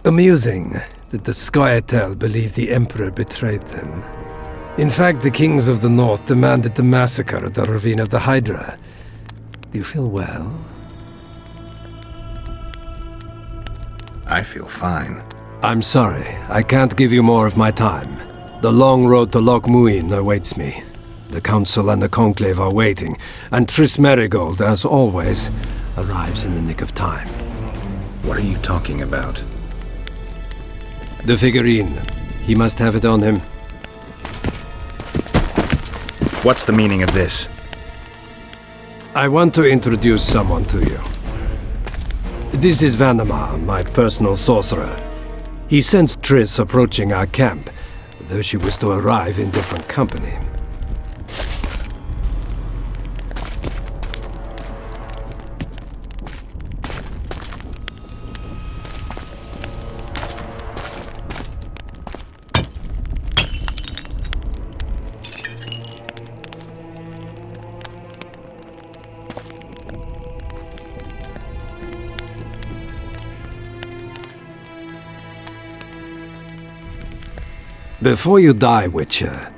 Amusing that the Scoia'tael believe the Emperor betrayed them. In fact, the kings of the North demanded the massacre at the Ravine of the Hydra. Do you feel well? I feel fine. I'm sorry, I can't give you more of my time. The long road to Loch Muin awaits me. The Council and the Conclave are waiting, and Triss Merigold, as always, arrives in the nick of time. What are you talking about? The figurine. He must have it on him. What's the meaning of this? I want to introduce someone to you. This is Vanamar, my personal sorcerer. He sensed Triss approaching our camp, though she was to arrive in different company. Before you die, Witcher,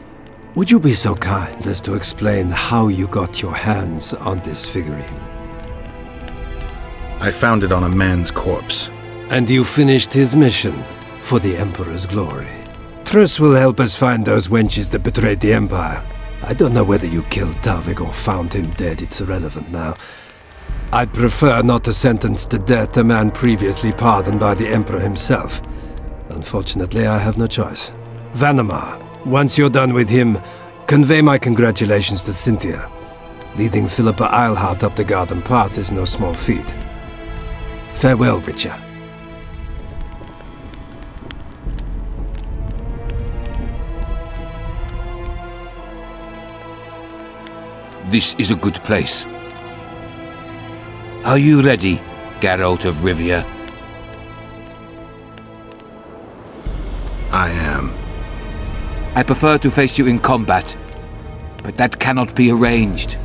would you be so kind as to explain how you got your hands on this figurine? I found it on a man's corpse. And you finished his mission for the Emperor's glory. Triss will help us find those wenches that betrayed the Empire. I don't know whether you killed Talvik or found him dead, it's irrelevant now. I'd prefer not to sentence to death a man previously pardoned by the Emperor himself. Unfortunately, I have no choice. Vanamar, once you're done with him, convey my congratulations to Cynthia. Leading Philippa Eilhart up the garden path is no small feat. Farewell, Witcher. This is a good place. Are you ready, Geralt of Rivia? I am. I prefer to face you in combat, but that cannot be arranged.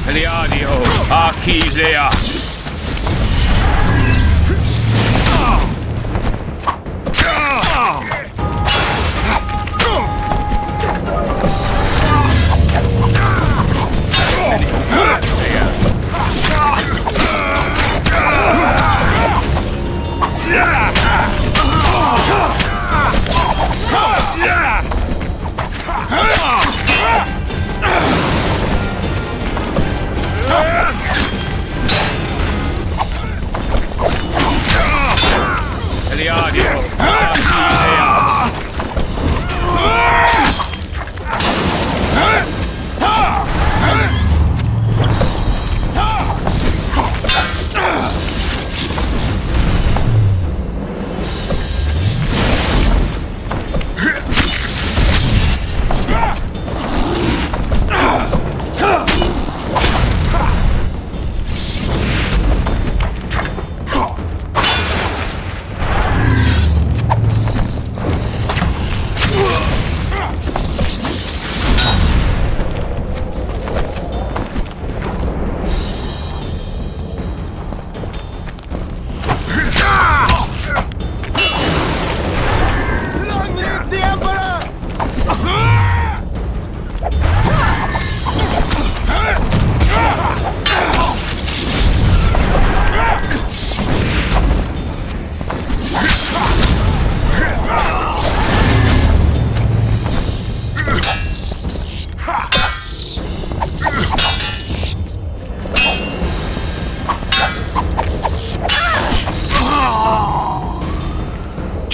Eliadio, Archiseas.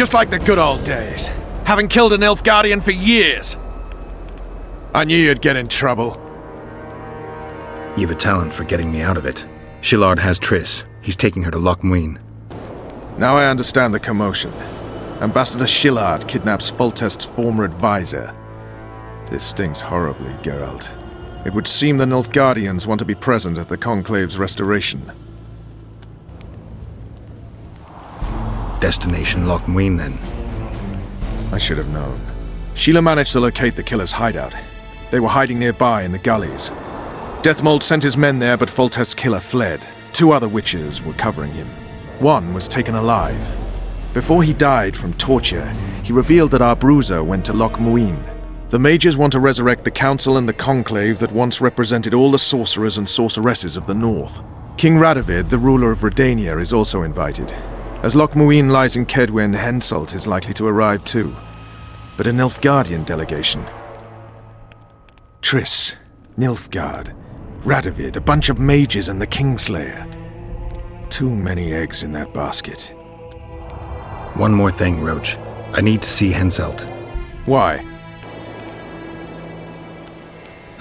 just like the good old days. Having killed an Nilfgaardian for years. I knew you'd get in trouble. You've a talent for getting me out of it. Shillard has Triss. He's taking her to Loch Muin. Now I understand the commotion. Ambassador Shillard kidnaps Foltest's former advisor. This stinks horribly, Geralt. It would seem the Nilfgaardians want to be present at the Conclave's restoration. Destination Loch Muin, then. I should have known. Sheila managed to locate the killer's hideout. They were hiding nearby in the gullies. Deathmold sent his men there, but Foltest's killer fled. 2 other witches were covering him. One was taken alive. Before he died from torture, he revealed that our bruiser went to Loch Muin. The mages want to resurrect the council and the conclave that once represented all the sorcerers and sorceresses of the north. King Radovid, the ruler of Redania, is also invited. As Loch Muin lies in Kedwen, Henselt is likely to arrive too. But a Nilfgaardian delegation. Triss, Nilfgaard, Radovid, a bunch of mages and the Kingslayer. Too many eggs in that basket. One more thing, Roach. I need to see Henselt. Why?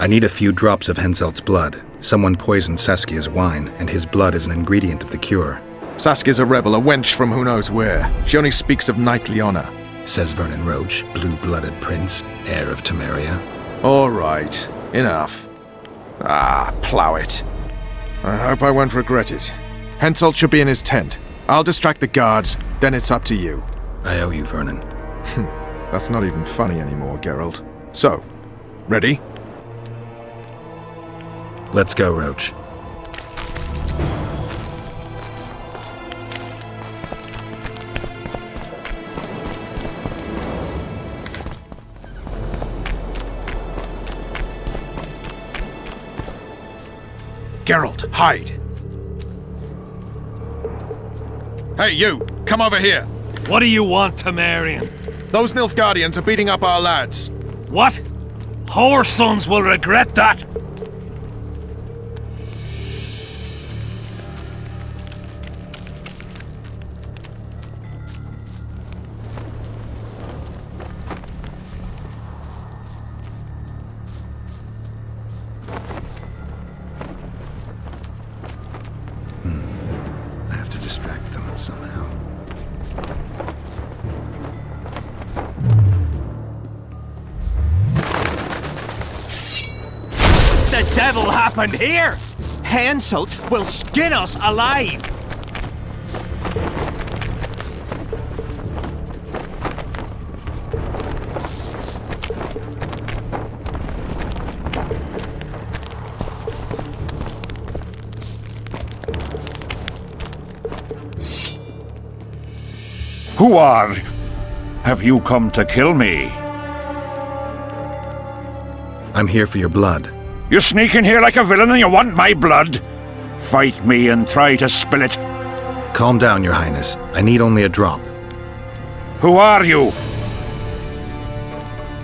I need a few drops of Henselt's blood. Someone poisoned Saskia's wine, and his blood is an ingredient of the cure. Saskia's a rebel, a wench from who knows where. She only speaks of knightly honor. Says Vernon Roach, blue-blooded prince, heir of Temeria. All right, enough. Plow it. I hope I won't regret it. Henselt should be in his tent. I'll distract the guards, then it's up to you. I owe you, Vernon. That's not even funny anymore, Geralt. So, ready? Let's go, Roach. Geralt, hide! Hey, you! Come over here! What do you want, Temerian? Those Nilfgaardians are beating up our lads. What? Our sons will regret that! I have to distract them somehow. The devil happened here! Henselt will skin us alive! Who are? Have you come to kill me? I'm here for your blood. You sneak in here like a villain and you want my blood? Fight me and try to spill it. Calm down, Your Highness. I need only a drop. Who are you?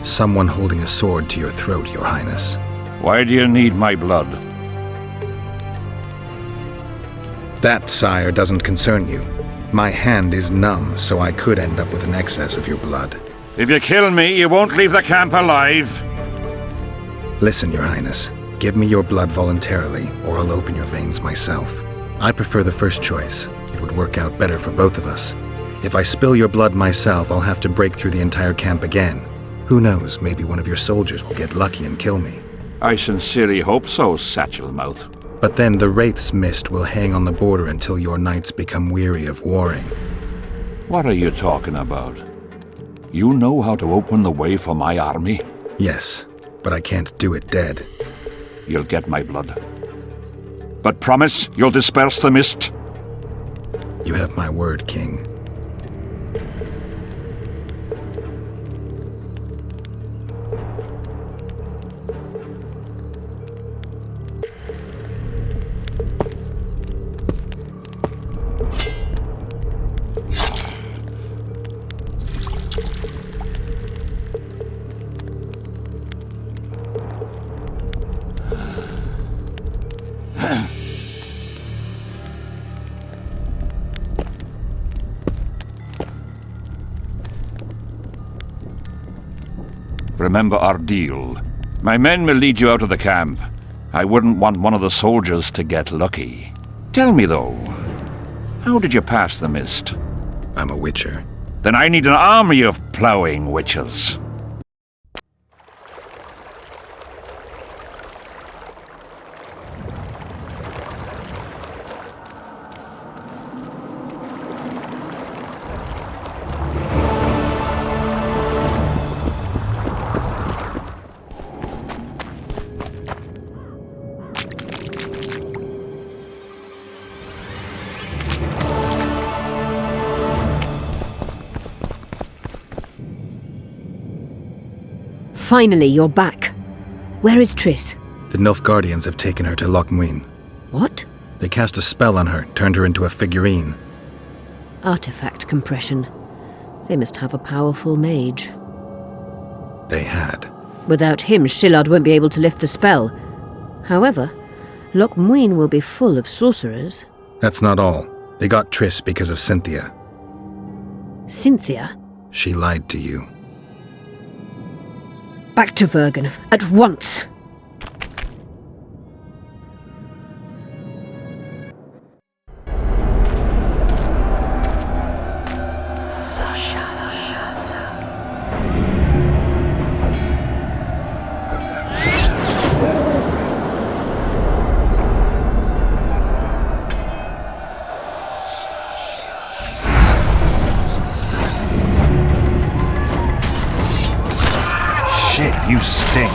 Someone holding a sword to your throat, Your Highness. Why do you need my blood? That, sire, doesn't concern you. My hand is numb, so I could end up with an excess of your blood. If you kill me, you won't leave the camp alive. Listen, Your Highness. Give me your blood voluntarily, or I'll open your veins myself. I prefer the first choice. It would work out better for both of us. If I spill your blood myself, I'll have to break through the entire camp again. Who knows, maybe one of your soldiers will get lucky and kill me. I sincerely hope so, Satchelmouth. But then the Wraith's mist will hang on the border until your knights become weary of warring. What are you talking about? You know how to open the way for my army? Yes, but I can't do it dead. You'll get my blood. But promise you'll disperse the mist? You have my word, King. Remember our deal. My men will lead you out of the camp. I wouldn't want one of the soldiers to get lucky. Tell me, though, how did you pass the mist? I'm a witcher. Then I need an army of ploughing witches. Finally, you're back. Where is Triss? The Nilfgaardians have taken her to Loch Muin. What? They cast a spell on her, turned her into a figurine. Artifact compression. They must have a powerful mage. They had. Without him, Shillard won't be able to lift the spell. However, Loch Muin will be full of sorcerers. That's not all. They got Triss because of Cynthia. Cynthia? She lied to you. Back to Vergen, at once! Shit, you stink.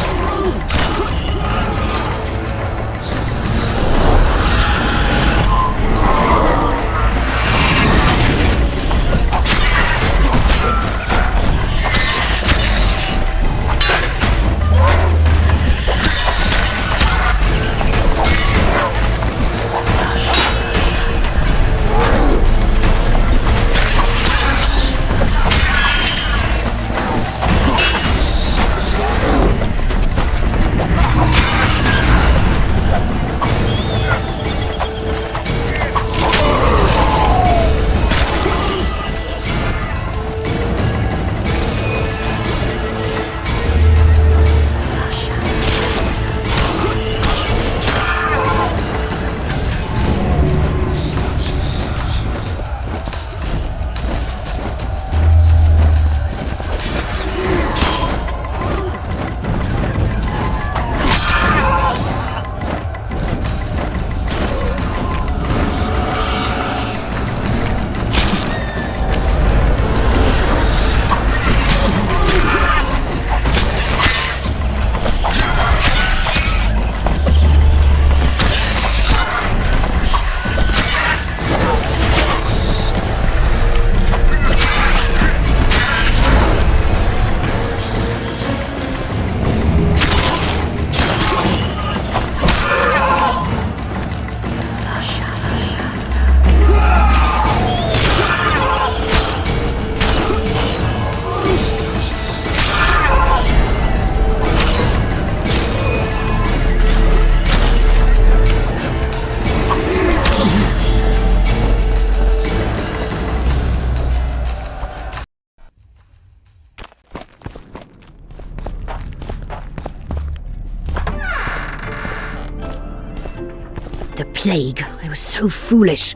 The plague. I was so foolish.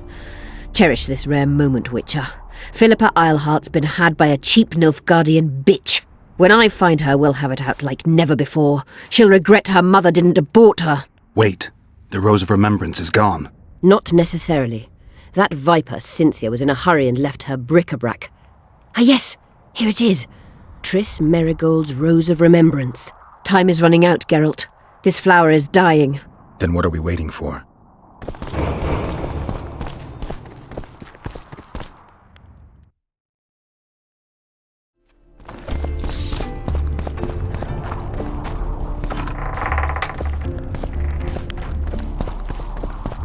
Cherish this rare moment, Witcher. Philippa Eilhart's been had by a cheap Nilfgaardian bitch. When I find her, we'll have it out like never before. She'll regret her mother didn't abort her. Wait. The Rose of Remembrance is gone. Not necessarily. That viper, Cynthia, was in a hurry and left her bric-a-brac. Ah yes, here it is. Triss Merigold's Rose of Remembrance. Time is running out, Geralt. This flower is dying. Then what are we waiting for?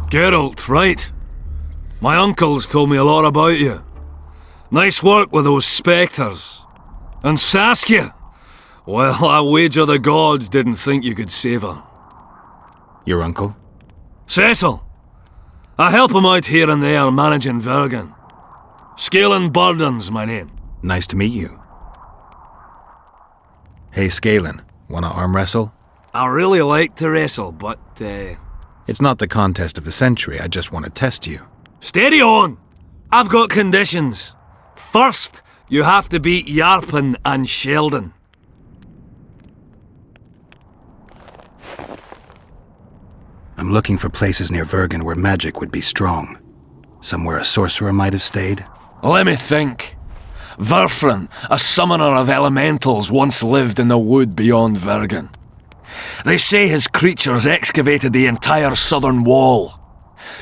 Geralt, right? My uncle's told me a lot about you. Nice work with those spectres. And Saskia? Well, I wager the gods didn't think you could save her. Your uncle? Cecil. I help him out here and there managing Vergen. Scaling Burden's my name. Nice to meet you. Hey, Scalen, wanna arm wrestle? I really like to wrestle, but, It's not the contest of the century, I just want to test you. steady on! I've got conditions. First, you have to beat Yarpen and Sheldon. I'm looking for places near Vergen where magic would be strong. Somewhere a sorcerer might have stayed. Let me think. Verfrin, a summoner of elementals, once lived in the wood beyond Vergen. They say his creatures excavated the entire southern wall.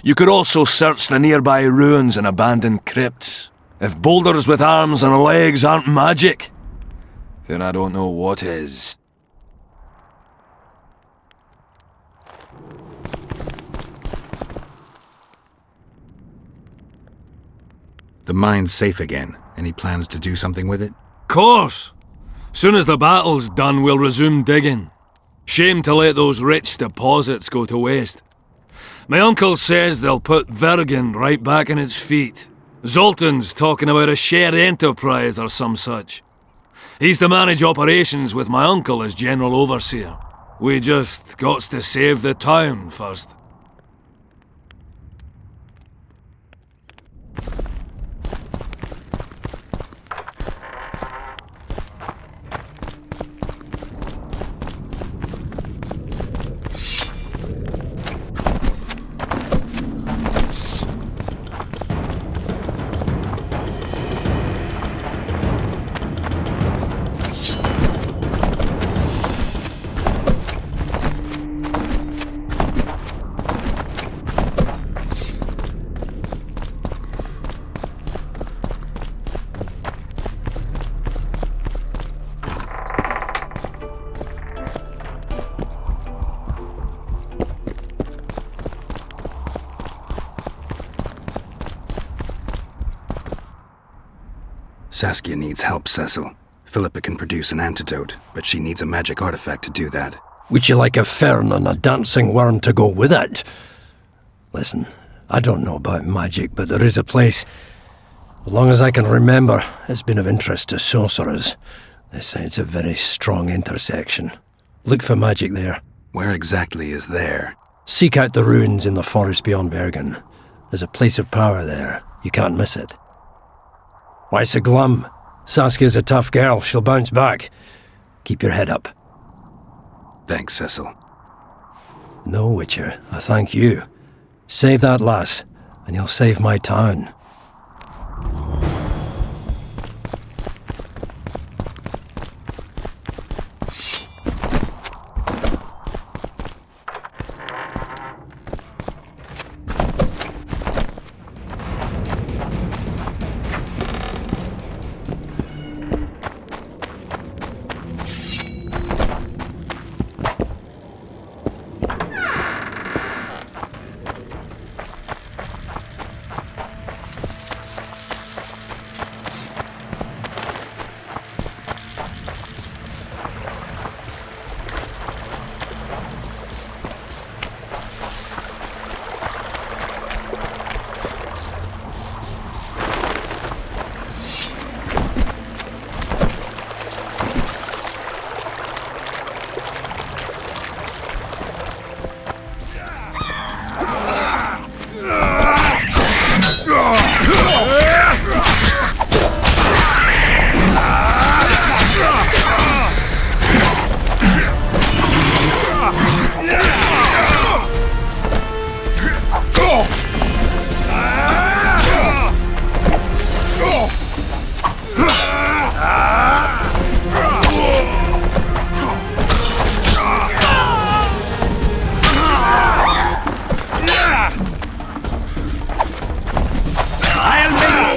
You could also search the nearby ruins and abandoned crypts. If boulders with arms and legs aren't magic, then I don't know what is. The mine's safe again. Any plans to do something with it? Course! Soon as the battle's done, we'll resume digging. Shame to let those rich deposits go to waste. My uncle says they'll put Vergen right back on its feet. Zoltan's talking about a shared enterprise or some such. He's to manage operations with my uncle as general overseer. We just gots to save the town first. Saskia needs help, Cecil. Philippa can produce an antidote, but she needs a magic artifact to do that. Would you like a fern and a dancing worm to go with it? Listen, I don't know about magic, but there is a place, as long as I can remember, it's been of interest to sorcerers. They say it's a very strong intersection. Look for magic there. Where exactly is there? Seek out the ruins in the forest beyond Bergen. There's a place of power there. You can't miss it. Why so glum? Saskia's a tough girl. She'll bounce back. Keep your head up. Thanks, Cecil. No, Witcher. I thank you. Save that lass, and you'll save my town.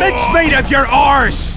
Mincemeat of your arse!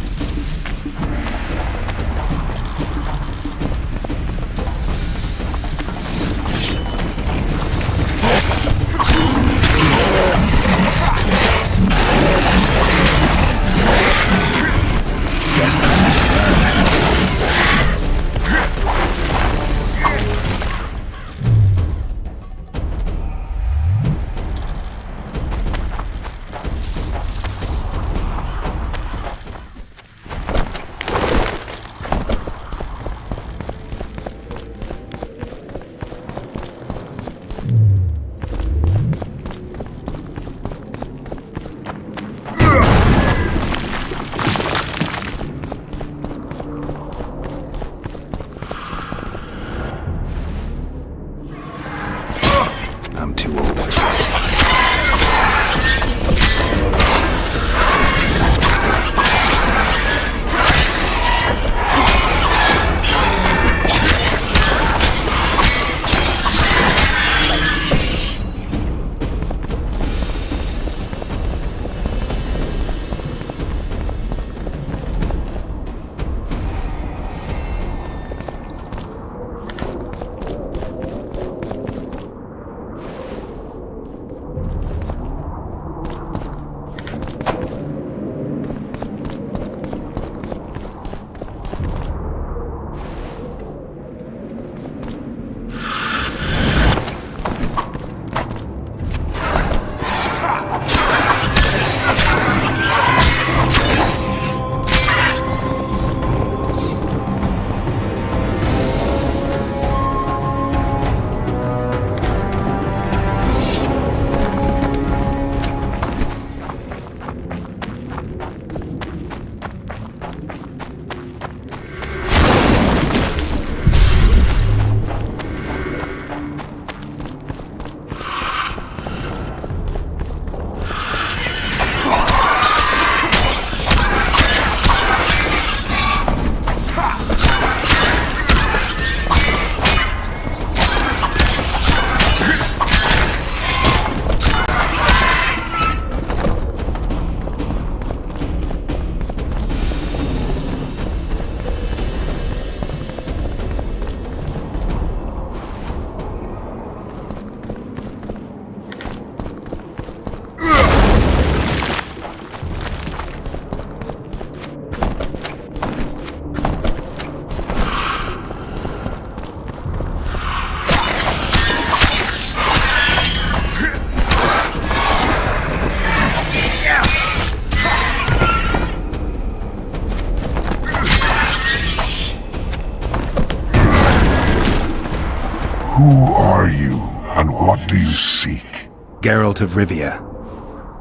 Who are you, and what do you seek? Geralt of Rivia.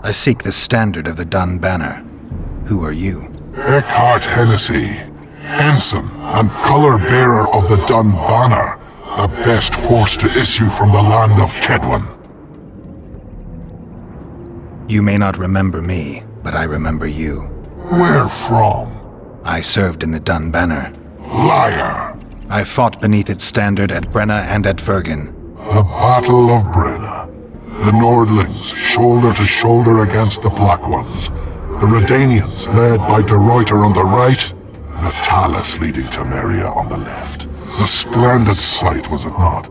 I seek the standard of the Dun Banner. Who are you? Eckhart Hennessy, ensign and color-bearer of the Dun Banner, the best force to issue from the land of Kedwen. You may not remember me, but I remember you. Where from? I served in the Dun Banner. Liar! I fought beneath its standard at Brenna and at Vergen. The Battle of Brenna. The Nordlings, shoulder to shoulder against the Black Ones. The Redanians, led by De Ruyter on the right, Natalis leading Temeria on the left. A splendid sight, was it not?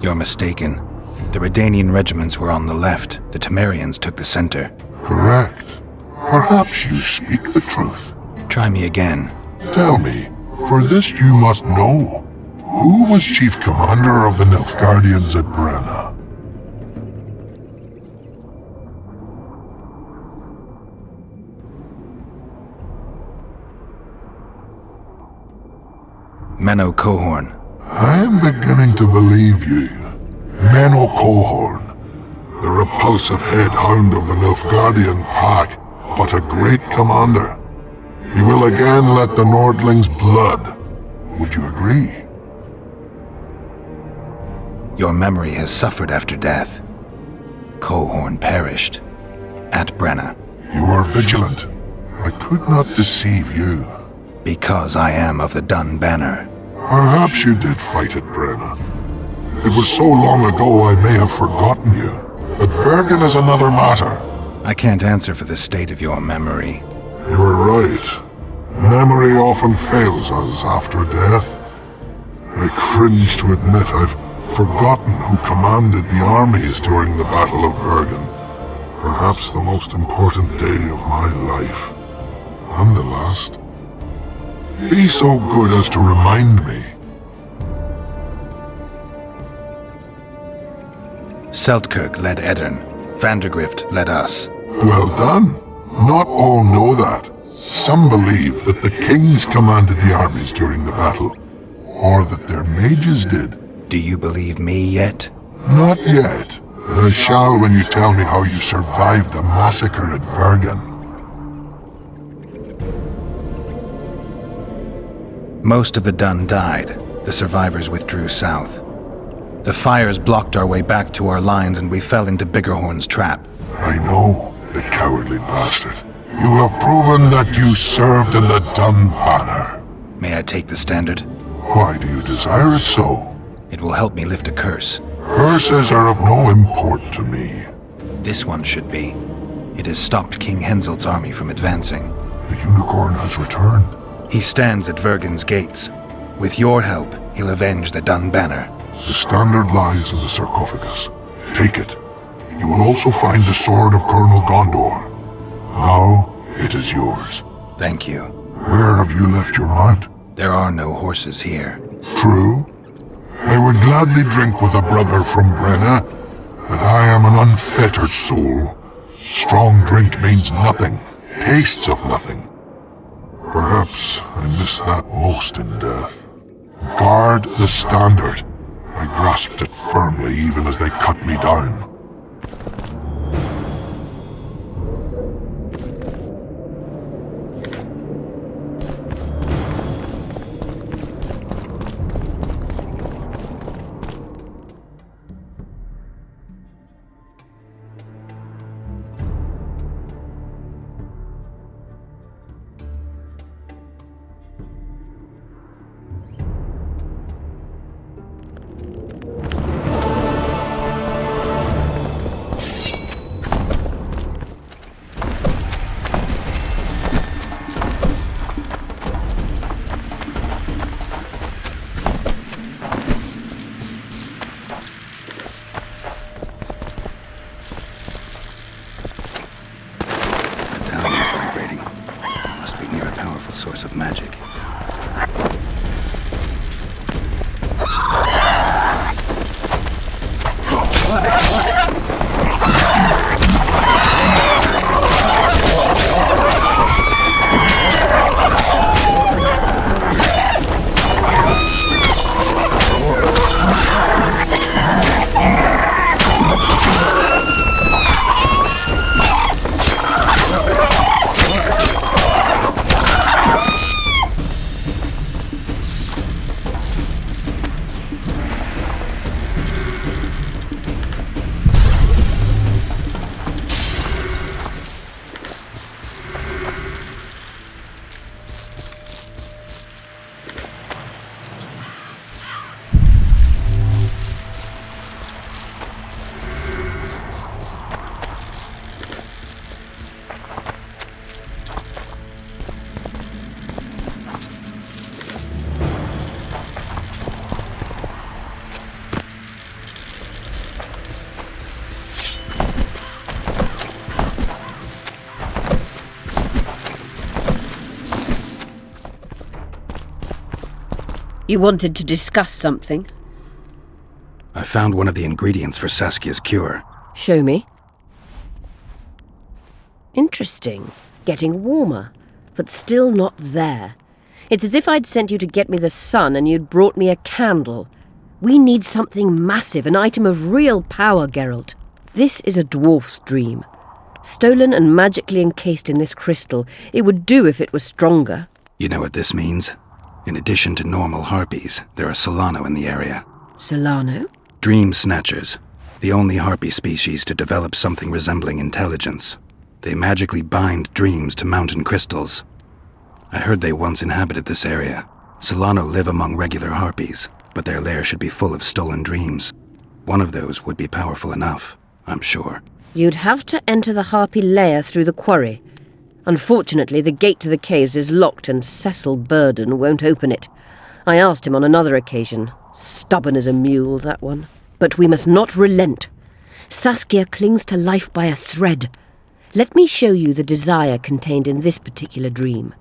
You're mistaken. The Redanian regiments were on the left. The Temerians took the center. Correct. Perhaps you speak the truth. Try me again. Tell me, for this you must know. Who was chief commander of the Nilfgaardians at Brenna? Menno Cohorn. I am beginning to believe you. Menno Cohorn, the repulsive head hound of the Nilfgaardian pack, but a great commander. He will again let the Nordlings' blood. Would you agree? Your memory has suffered after death. Cohorn perished. At Brenna. You are vigilant. I could not deceive you. Because I am of the Dun Banner. Perhaps you did fight at Brenna. It was so long ago I may have forgotten you. But Vergen is another matter. I can't answer for the state of your memory. You are right. Memory often fails us after death. I cringe to admit I've forgotten who commanded the armies during the Battle of Vergen. Perhaps the most important day of my life. And the last. Be so good as to remind me. Seltkirk led Eddern. Vandergrift led us. Well done. Not all know that. Some believe that the kings commanded the armies during the battle, or that their mages did. Do you believe me yet? Not yet, but I shall when you tell me how you survived the massacre at Vergen. Most of the Dun died. The survivors withdrew south. The fires blocked our way back to our lines and we fell into Biggerhorn's trap. I know, the cowardly bastard. You have proven that you served in the Dun Banner. May I take the standard? Why do you desire it so? It will help me lift a curse. Curses are of no import to me. This one should be. It has stopped King Henselt's army from advancing. The unicorn has returned. He stands at Vergen's gates. With your help, he'll avenge the Dun Banner. The standard lies in the sarcophagus. Take it. You will also find the sword of Colonel Gondor. Now, it is yours. Thank you. Where have you left your mount? There are no horses here. True. I would gladly drink with a brother from Brenna, but I am an unfettered soul. Strong drink means nothing, tastes of nothing. Perhaps I miss that most in death. Guard the standard. I grasped it firmly even as they cut me down. Source of magic. You wanted to discuss something? I found one of the ingredients for Saskia's cure. Show me. Interesting. Getting warmer, but still not there. It's as if I'd sent you to get me the sun and you'd brought me a candle. We need something massive, an item of real power, Geralt. This is a dwarf's dream. Stolen and magically encased in this crystal. It would do if it was stronger. You know what this means? In addition to normal harpies, there are Solano in the area. Solano? Dream snatchers. The only harpy species to develop something resembling intelligence. They magically bind dreams to mountain crystals. I heard they once inhabited this area. Solano live among regular harpies, but their lair should be full of stolen dreams. One of those would be powerful enough, I'm sure. You'd have to enter the harpy lair through the quarry. Unfortunately, the gate to the caves is locked and Cecil Burden won't open it. I asked him on another occasion. Stubborn as a mule, that one. But we must not relent. Saskia clings to life by a thread. Let me show you the desire contained in this particular dream.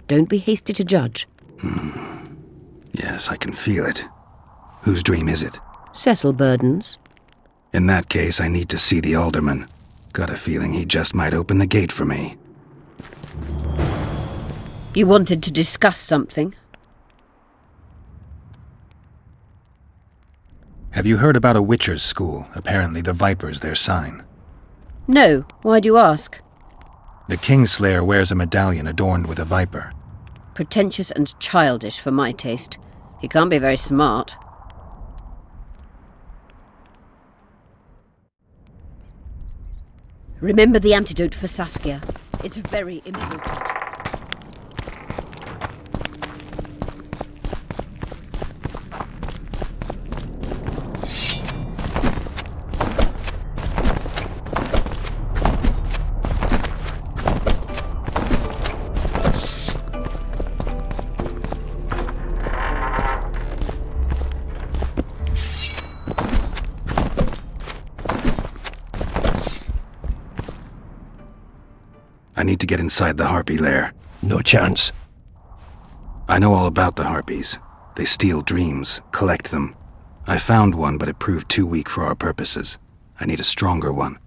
Don't be hasty to judge. Yes, I can feel it. Whose dream is it? Cecil Burden's. In that case, I need to see the alderman. Got a feeling he just might open the gate for me. You wanted to discuss something? Have you heard about a witcher's school? Apparently the Viper's their sign. No. Why do you ask? The Kingslayer wears a medallion adorned with a viper. Pretentious and childish for my taste. He can't be very smart. Remember the antidote for Saskia. It's very important. I need to get inside the harpy lair. No chance. I know all about the harpies. They steal dreams, collect them. I found one, but it proved too weak for our purposes. I need a stronger one.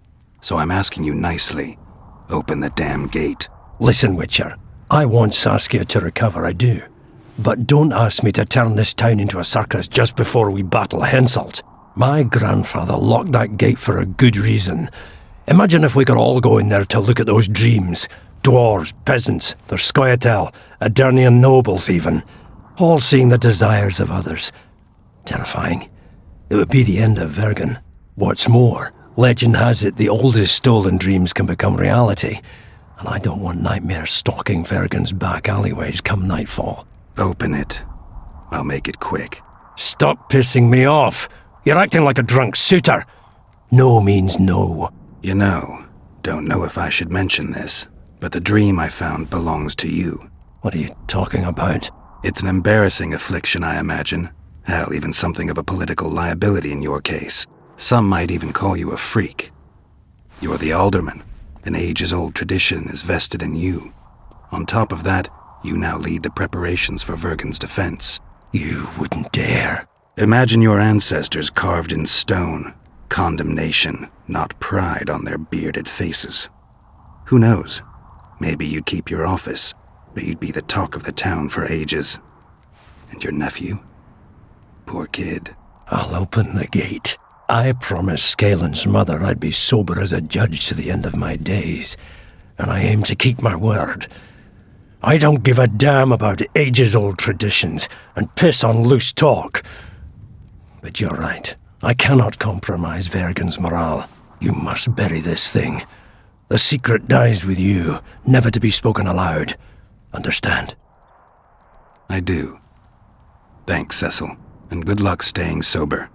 So I'm asking you nicely, open the damn gate. Listen, Witcher. I want Saskia to recover, I do. But don't ask me to turn this town into a circus just before we battle Henselt. My grandfather locked that gate for a good reason. Imagine if we could all go in there to look at those dreams. Dwarves, peasants, their scoia'tael, Adernian nobles even. All seeing the desires of others. Terrifying. It would be the end of Vergen. What's more, legend has it the oldest stolen dreams can become reality. And I don't want nightmares stalking Vergen's back alleyways come nightfall. Open it. I'll make it quick. Stop pissing me off. You're acting like a drunk suitor. No means no. You know, don't know if I should mention this, but the dream I found belongs to you. What are you talking about? It's an embarrassing affliction, I imagine. Hell, even something of a political liability in your case. Some might even call you a freak. You're the alderman. An ages-old tradition is vested in you. On top of that, you now lead the preparations for Vergen's defense. You wouldn't dare. Imagine your ancestors carved in stone. Condemnation, not pride on their bearded faces. Who knows? Maybe you'd keep your office, but you'd be the talk of the town for ages. And your nephew? Poor kid. I'll open the gate. I promised Scalen's mother I'd be sober as a judge to the end of my days, and I aim to keep my word. I don't give a damn about ages-old traditions and piss on loose talk. But you're right. I cannot compromise Vergen's morale. You must bury this thing. The secret dies with you, never to be spoken aloud. Understand? I do. Thanks, Cecil, and good luck staying sober.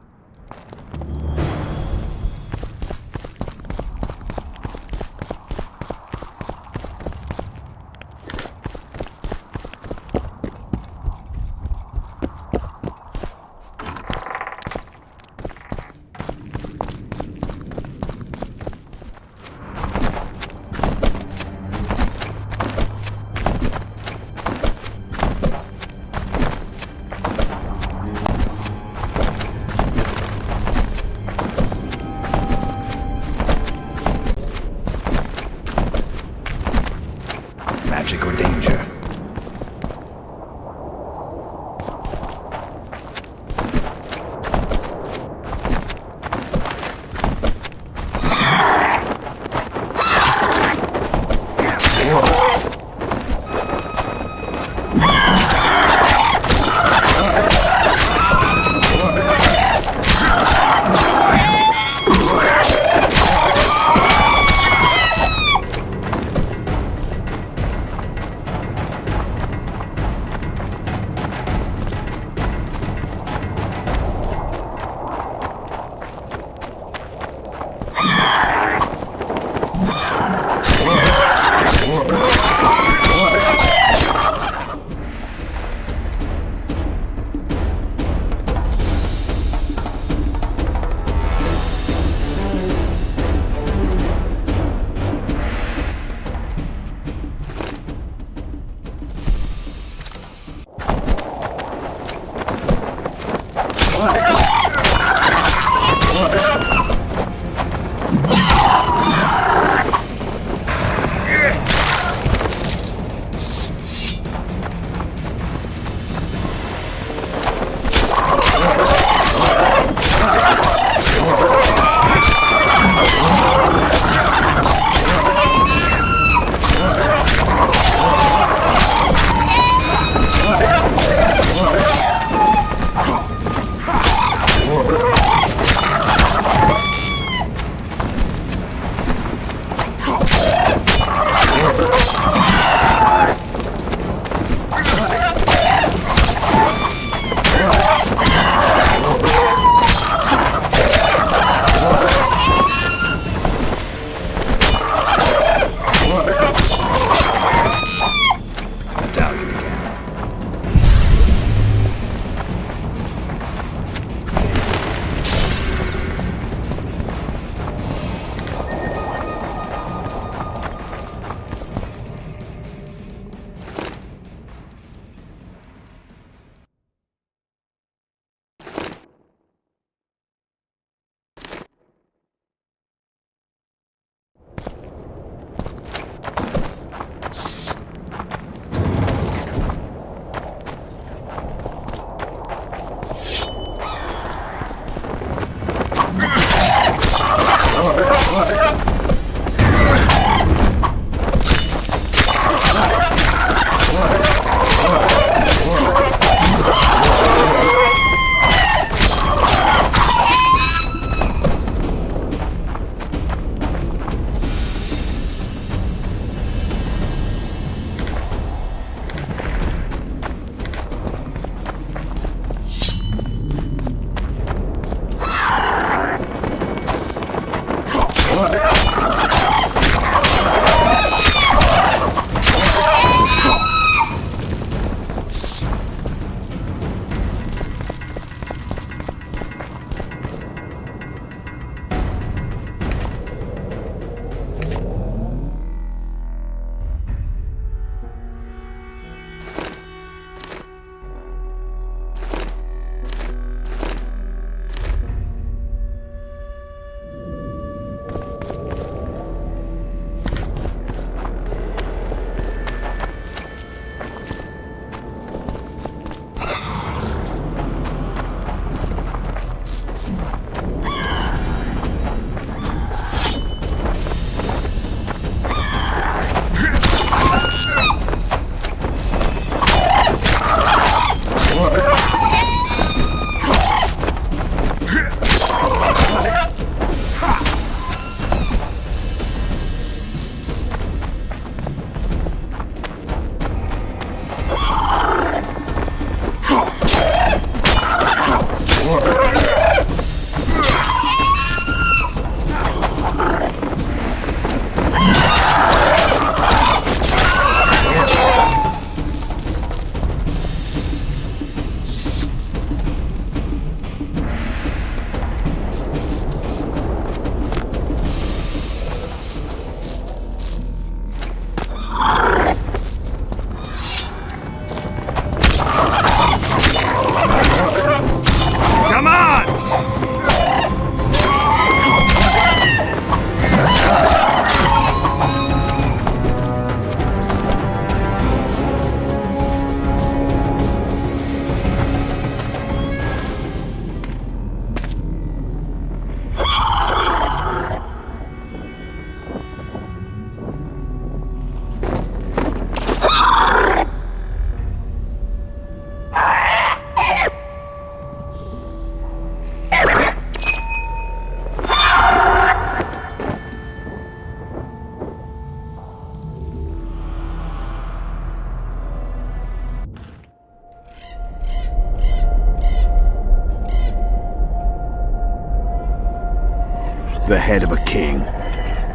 The head of a king.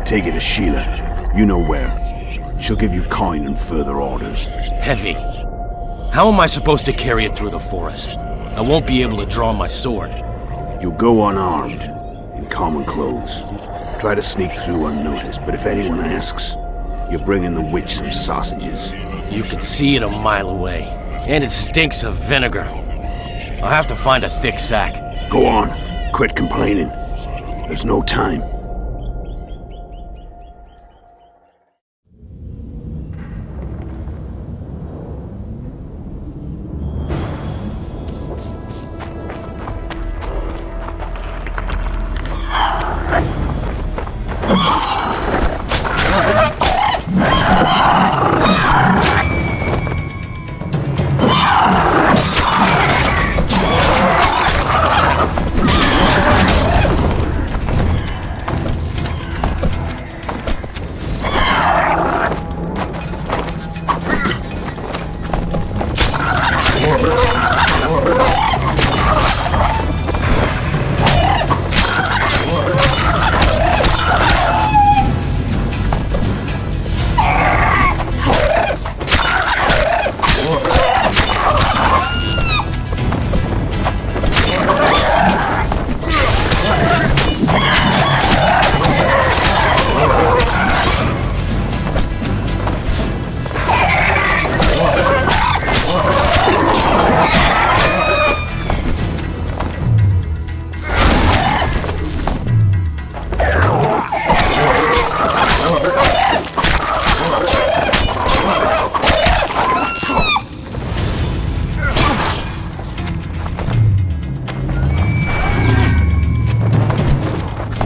Take it to Sheila. You know where. She'll give you coin and further orders. Heavy. How am I supposed to carry it through the forest? I won't be able to draw my sword. You'll go unarmed, in common clothes. Try to sneak through unnoticed, but if anyone asks, you're bringing the witch some sausages. You can see it a mile away, and it stinks of vinegar. I'll have to find a thick sack. Go on, quit complaining. There's no time.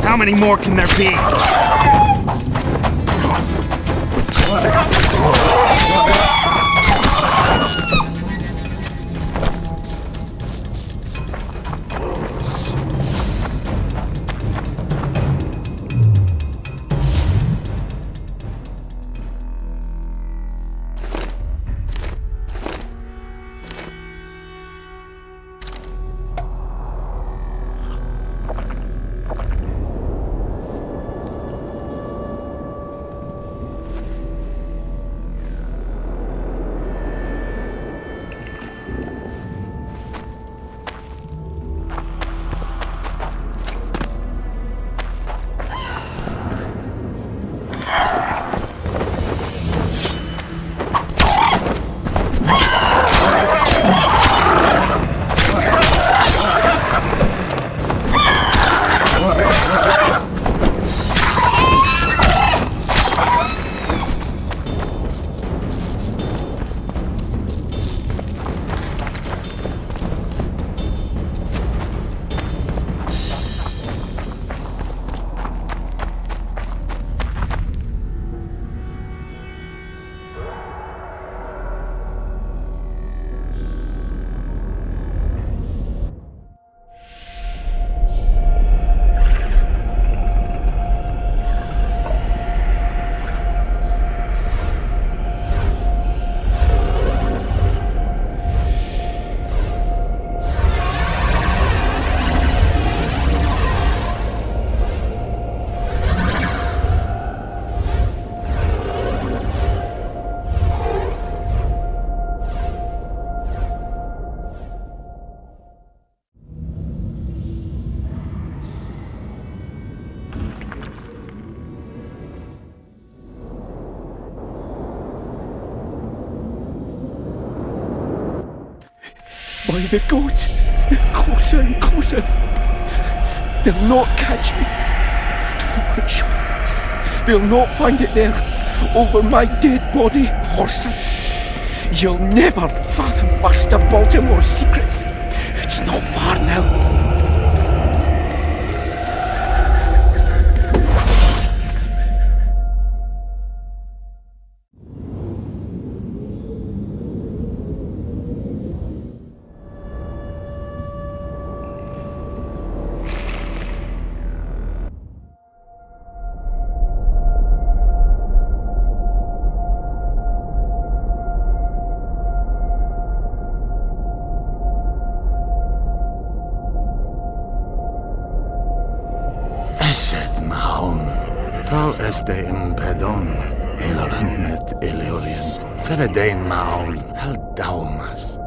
How many more can there be? By the gods, they're closer and closer. They'll not catch me. To the witch. They'll not find it there, over my dead body, Horsons. You'll never fathom Master Baltimore's secrets. It's not far now. Aseth este impedon, elornet eleorien, feredein maun, haldaumas.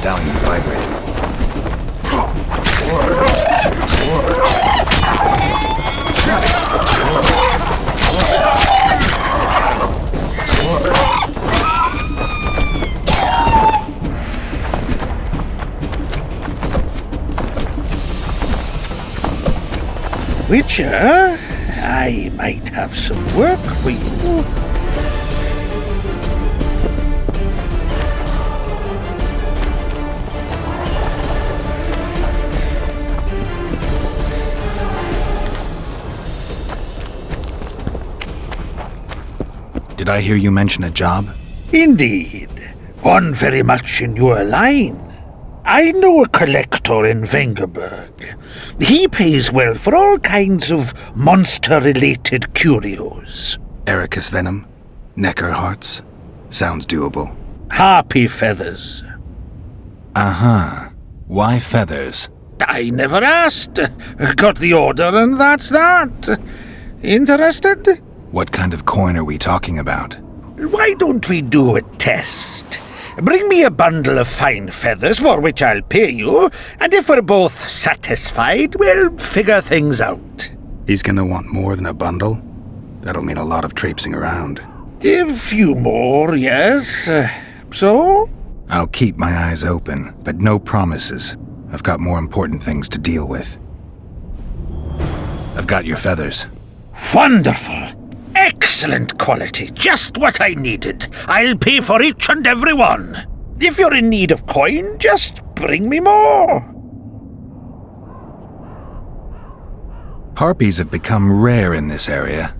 Medallion's vibrating. Witcher, I might have some work for you. Did I hear you mention a job? Indeed. One very much in your line. I know a collector in Vengerberg. He pays well for all kinds of monster-related curios. Ericus venom? Necker hearts? Sounds doable. Harpy feathers. Uh-huh. Why feathers? I never asked. Got the order and that's that. Interested? What kind of coin are we talking about? Why don't we do a test? Bring me a bundle of fine feathers for which I'll pay you, and if we're both satisfied, we'll figure things out. He's gonna want more than a bundle? That'll mean a lot of traipsing around. A few more, yes. So? I'll keep my eyes open, but no promises. I've got more important things to deal with. I've got your feathers. Wonderful! Excellent quality, just what I needed. I'll pay for each and every one. If you're in need of coin, just bring me more. Harpies have become rare in this area.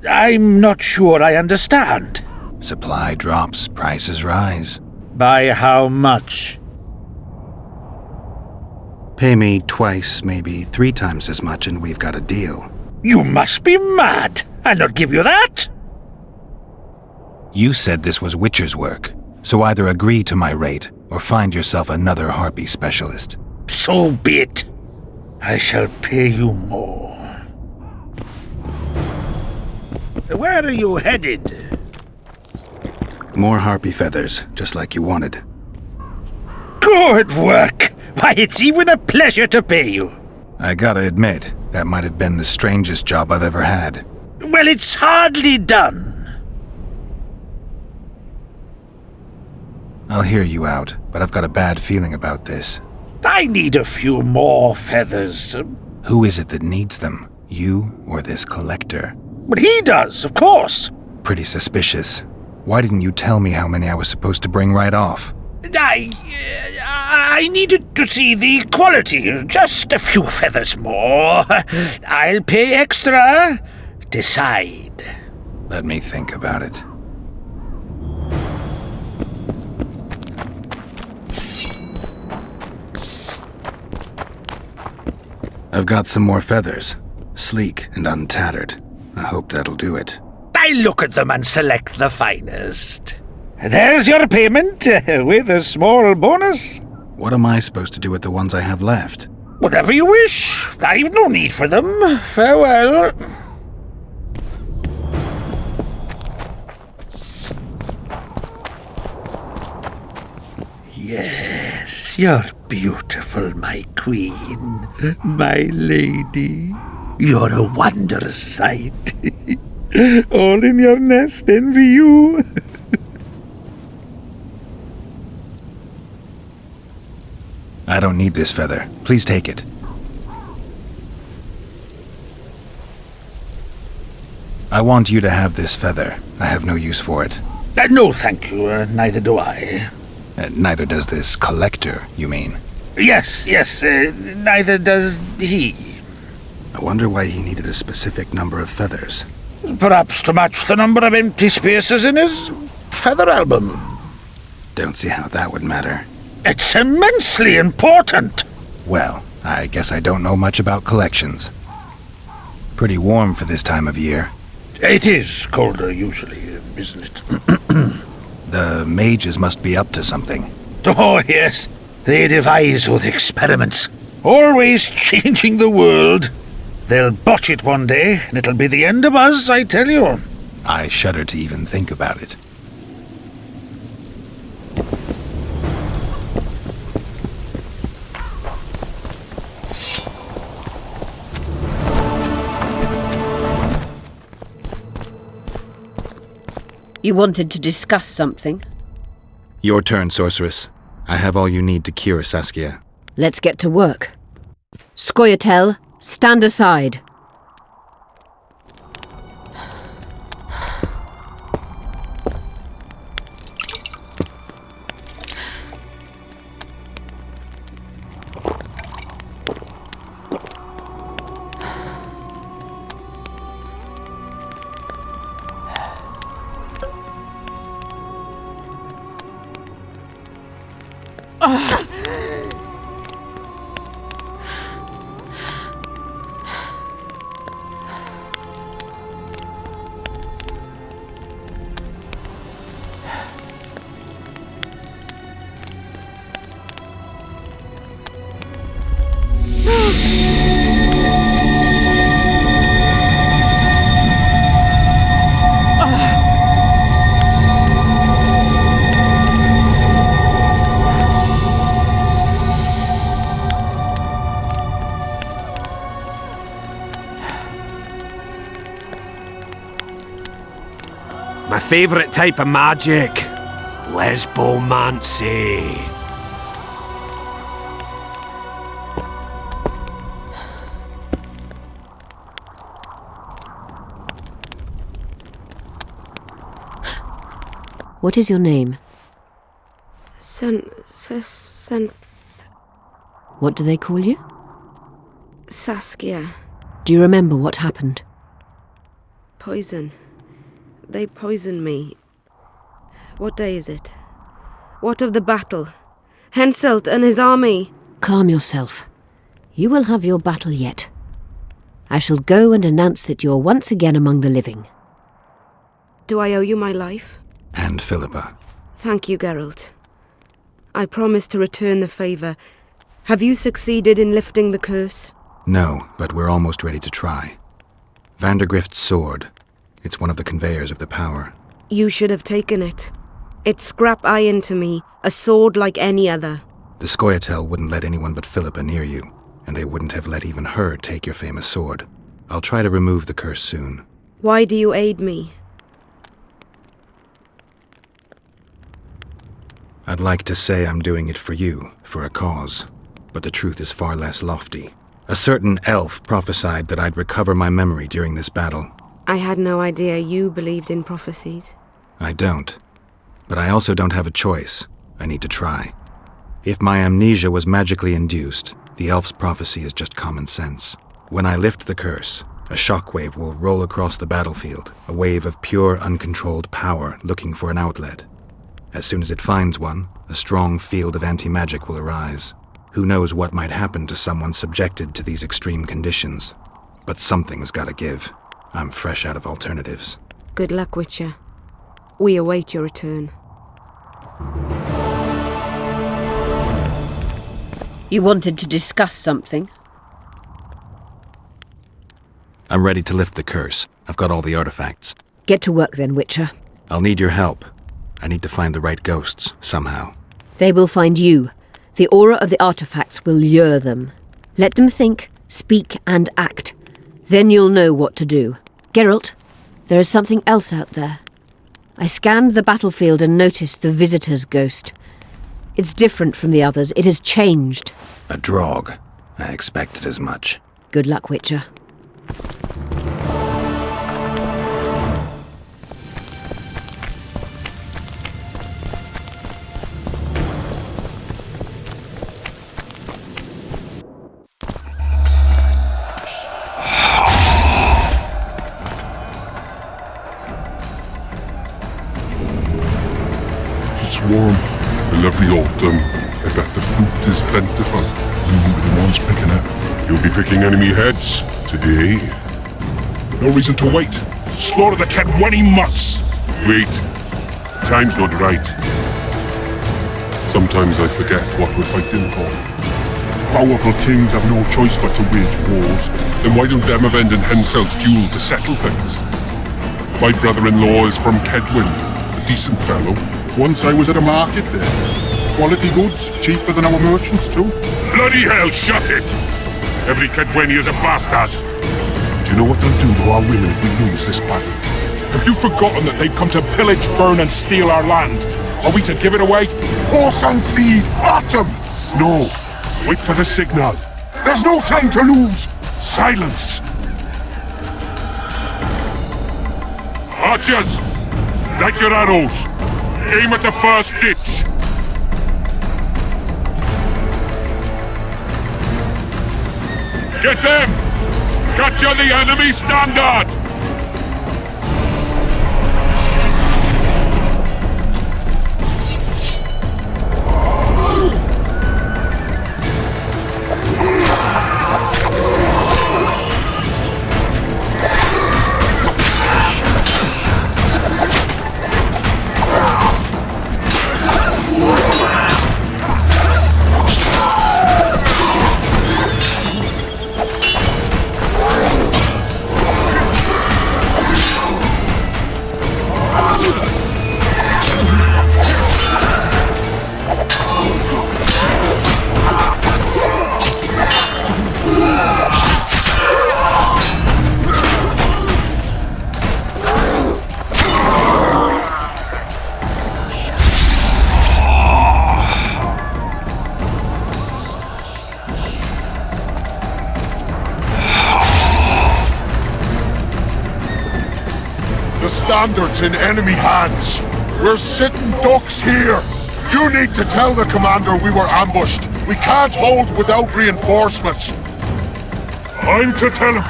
I'm not sure I understand. Supply drops, prices rise. By how much? Pay me twice, maybe 3 times as much, and we've got a deal. You must be mad! I'll not give you that! You said this was Witcher's work, so either agree to my rate, or find yourself another harpy specialist. So be it. I shall pay you more. Where are you headed? More harpy feathers, just like you wanted. Good work! Why, it's even a pleasure to pay you. I gotta admit, that might have been the strangest job I've ever had. Well, it's hardly done. I'll hear you out, but I've got a bad feeling about this. I need a few more feathers. Who is it that needs them? You or this collector? But he does, of course. Pretty suspicious. Why didn't you tell me how many I was supposed to bring right off? I needed to see the quality. Just a few feathers more. I'll pay extra. Decide. Let me think about it. I've got some more feathers. Sleek and untattered. I hope that'll do it. I look at them and select the finest. There's your payment, with a small bonus. What am I supposed to do with the ones I have left? Whatever you wish. I've no need for them. Farewell. Yes, you're beautiful, my queen, my lady. You're a wondrous sight. All in your nest envy you. I don't need this feather. Please take it. I want you to have this feather. I have no use for it. No, thank you. Neither do I. Neither does this collector, you mean? Yes, neither does he. I wonder why he needed a specific number of feathers. Perhaps to match the number of empty spaces in his feather album. Don't see how that would matter. It's immensely important. Well, I guess I don't know much about collections. Pretty warm for this time of year. It is colder usually, isn't it? The mages must be up to something. Oh, yes. They devise with experiments. Always changing the world. They'll botch it one day, and it'll be the end of us, I tell you. I shudder to even think about it. You wanted to discuss something? Your turn, sorceress. I have all you need to cure Saskia. Let's get to work. Scoia'tael, stand aside. My favourite type of magic. Lesbomancy. What is your name? What do they call you? Saskia. Do you remember what happened? Poison. They poisoned me. What day is it? What of the battle? Henselt and his army. Calm yourself. You will have your battle yet. I shall go and announce that you're once again among the living. Do I owe you my life? And Philippa. Thank you, Geralt. I promise to return the favor. Have you succeeded in lifting the curse? No, but we're almost ready to try. Vandergrift's sword. It's one of the conveyors of the power. You should have taken it. It's scrap iron to me, a sword like any other. The Scoia'tael wouldn't let anyone but Philippa near you, and they wouldn't have let even her take your famous sword. I'll try to remove the curse soon. Why do you aid me? I'd like to say I'm doing it for you, for a cause, but the truth is far less lofty. A certain elf prophesied that I'd recover my memory during this battle. I had no idea you believed in prophecies. I don't. But I also don't have a choice. I need to try. If my amnesia was magically induced, the elf's prophecy is just common sense. When I lift the curse, a shockwave will roll across the battlefield, a wave of pure, uncontrolled power looking for an outlet. As soon as it finds one, a strong field of anti-magic will arise. Who knows what might happen to someone subjected to these extreme conditions. But something's gotta give. I'm fresh out of alternatives. Good luck, Witcher. We await your return. You wanted to discuss something? I'm ready to lift the curse. I've got all the artifacts. Get to work then, Witcher. I'll need your help. I need to find the right ghosts, somehow. They will find you. The aura of the artifacts will lure them. Let them think, speak, and act. Then you'll know what to do. Geralt, there is something else out there. I scanned the battlefield and noticed the visitor's ghost. It's different from the others. It has changed. A drog. I expected as much. Good luck, Witcher. It's warm. A lovely autumn. I bet the fruit is plentiful. You will be the ones picking it. You'll be picking enemy heads today. No reason to wait. Slaughter the cat when he must. Wait. Time's not right. Sometimes I forget what we're fighting for. Powerful kings have no choice but to wage wars. Then why don't Demavend and Henselt's duel to settle things? My brother-in-law is from Kedwin, a decent fellow. Once I was at a market there. Quality goods, cheaper than our merchants too. Bloody hell, shut it! Every Kedweni is a bastard! Do you know what they'll do to our women if we lose this battle? Have you forgotten that they've come to pillage, burn and steal our land? Are we to give it away? Horse and seed, autumn! No. Wait for the signal. There's no time to lose! Silence! Archers! Light your arrows! Aim at the first ditch! Get them! Capture the enemy standard! The standard's in enemy hands. We're sitting ducks here. You need to tell the commander we were ambushed. We can't hold without reinforcements. I'm to tell him.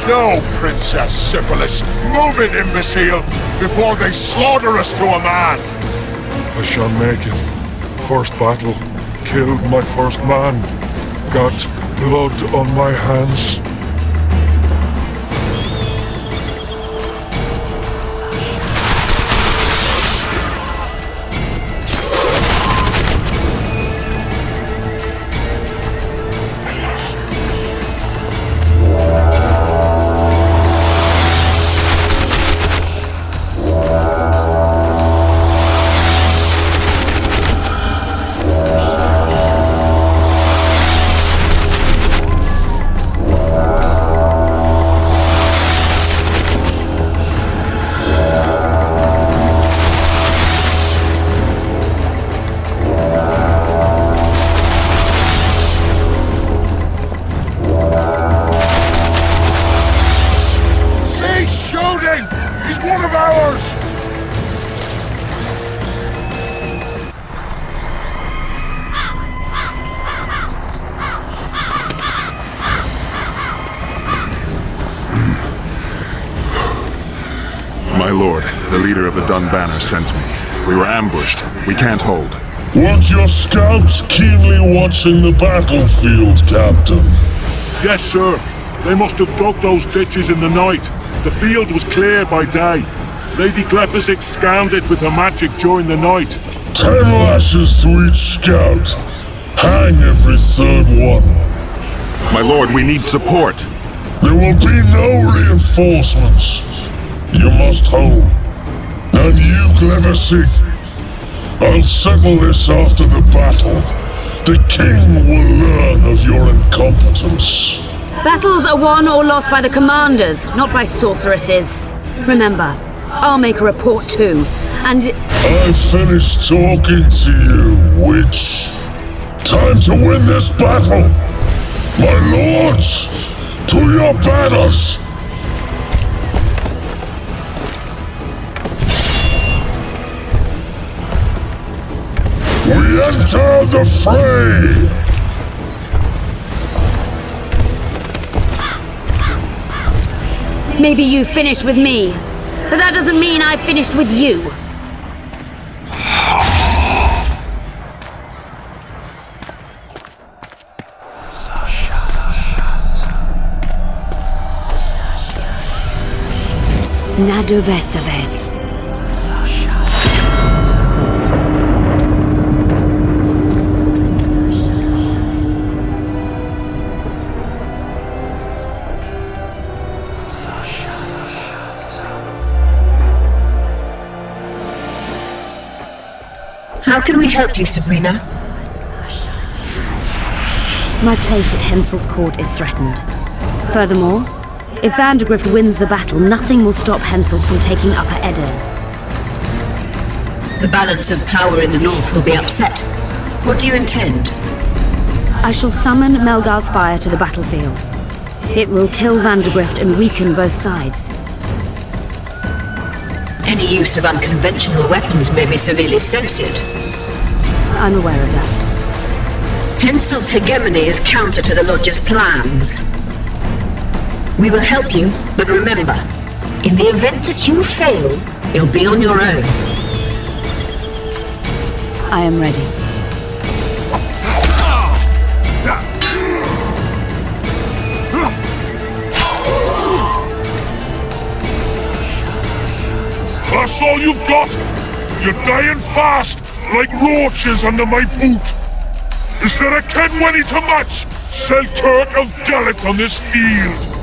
No, Princess Syphilis. Move it, imbecile, before they slaughter us to a man. I shall make it. First battle. Killed my first man. Got blood on my hands. My lord, the leader of the Dunbanner sent me. We were ambushed. We can't hold. Weren't your scouts keenly watching the battlefield, Captain? Yes, sir. They must have dug those ditches in the night. The field was cleared by day. Lady Glephisic scanned it with her magic during the night. 10 lashes to each scout. Hang every third one. My lord, we need support. There will be no reinforcements. You must hold. And you, Glephisic, I'll settle this after the battle. The king will learn of your incompetence. Battles are won or lost by the commanders, not by sorceresses. Remember, I'll make a report too, and... I've finished talking to you, witch. Time to win this battle. My lords, to your banners! We enter the fray! Maybe you finished with me, but that doesn't mean I finished with you. Nadovesave. How can we help you, Sabrina? My place at Hensel's court is threatened. Furthermore, if Vandergrift wins the battle, nothing will stop Hensel from taking Upper Edo. The balance of power in the north will be upset. What do you intend? I shall summon Melgar's fire to the battlefield. It will kill Vandergrift and weaken both sides. Any use of unconventional weapons may be severely censored. I'm aware of that. Hensel's hegemony is counter to the Lodge's plans. We will help you, but remember, in the event that you fail, you'll be on your own. I am ready. That's all you've got? You're dying fast, like roaches under my boot. Is there a Kenwenny to match Selkirk of Gallet on this field?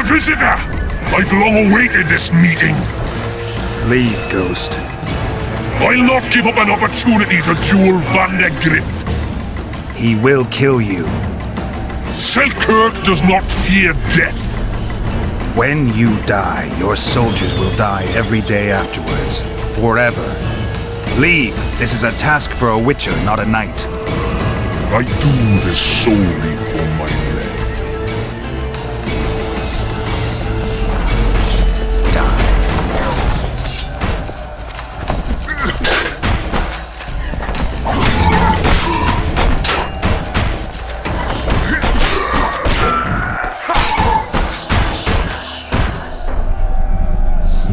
Visitor! I've long awaited this meeting. Leave, Ghost. I'll not give up an opportunity to duel Van der Grift. He will kill you. Selkirk does not fear death. When you die, your soldiers will die every day afterwards. Forever. Leave. This is a task for a witcher, not a knight. I do this solely for my men.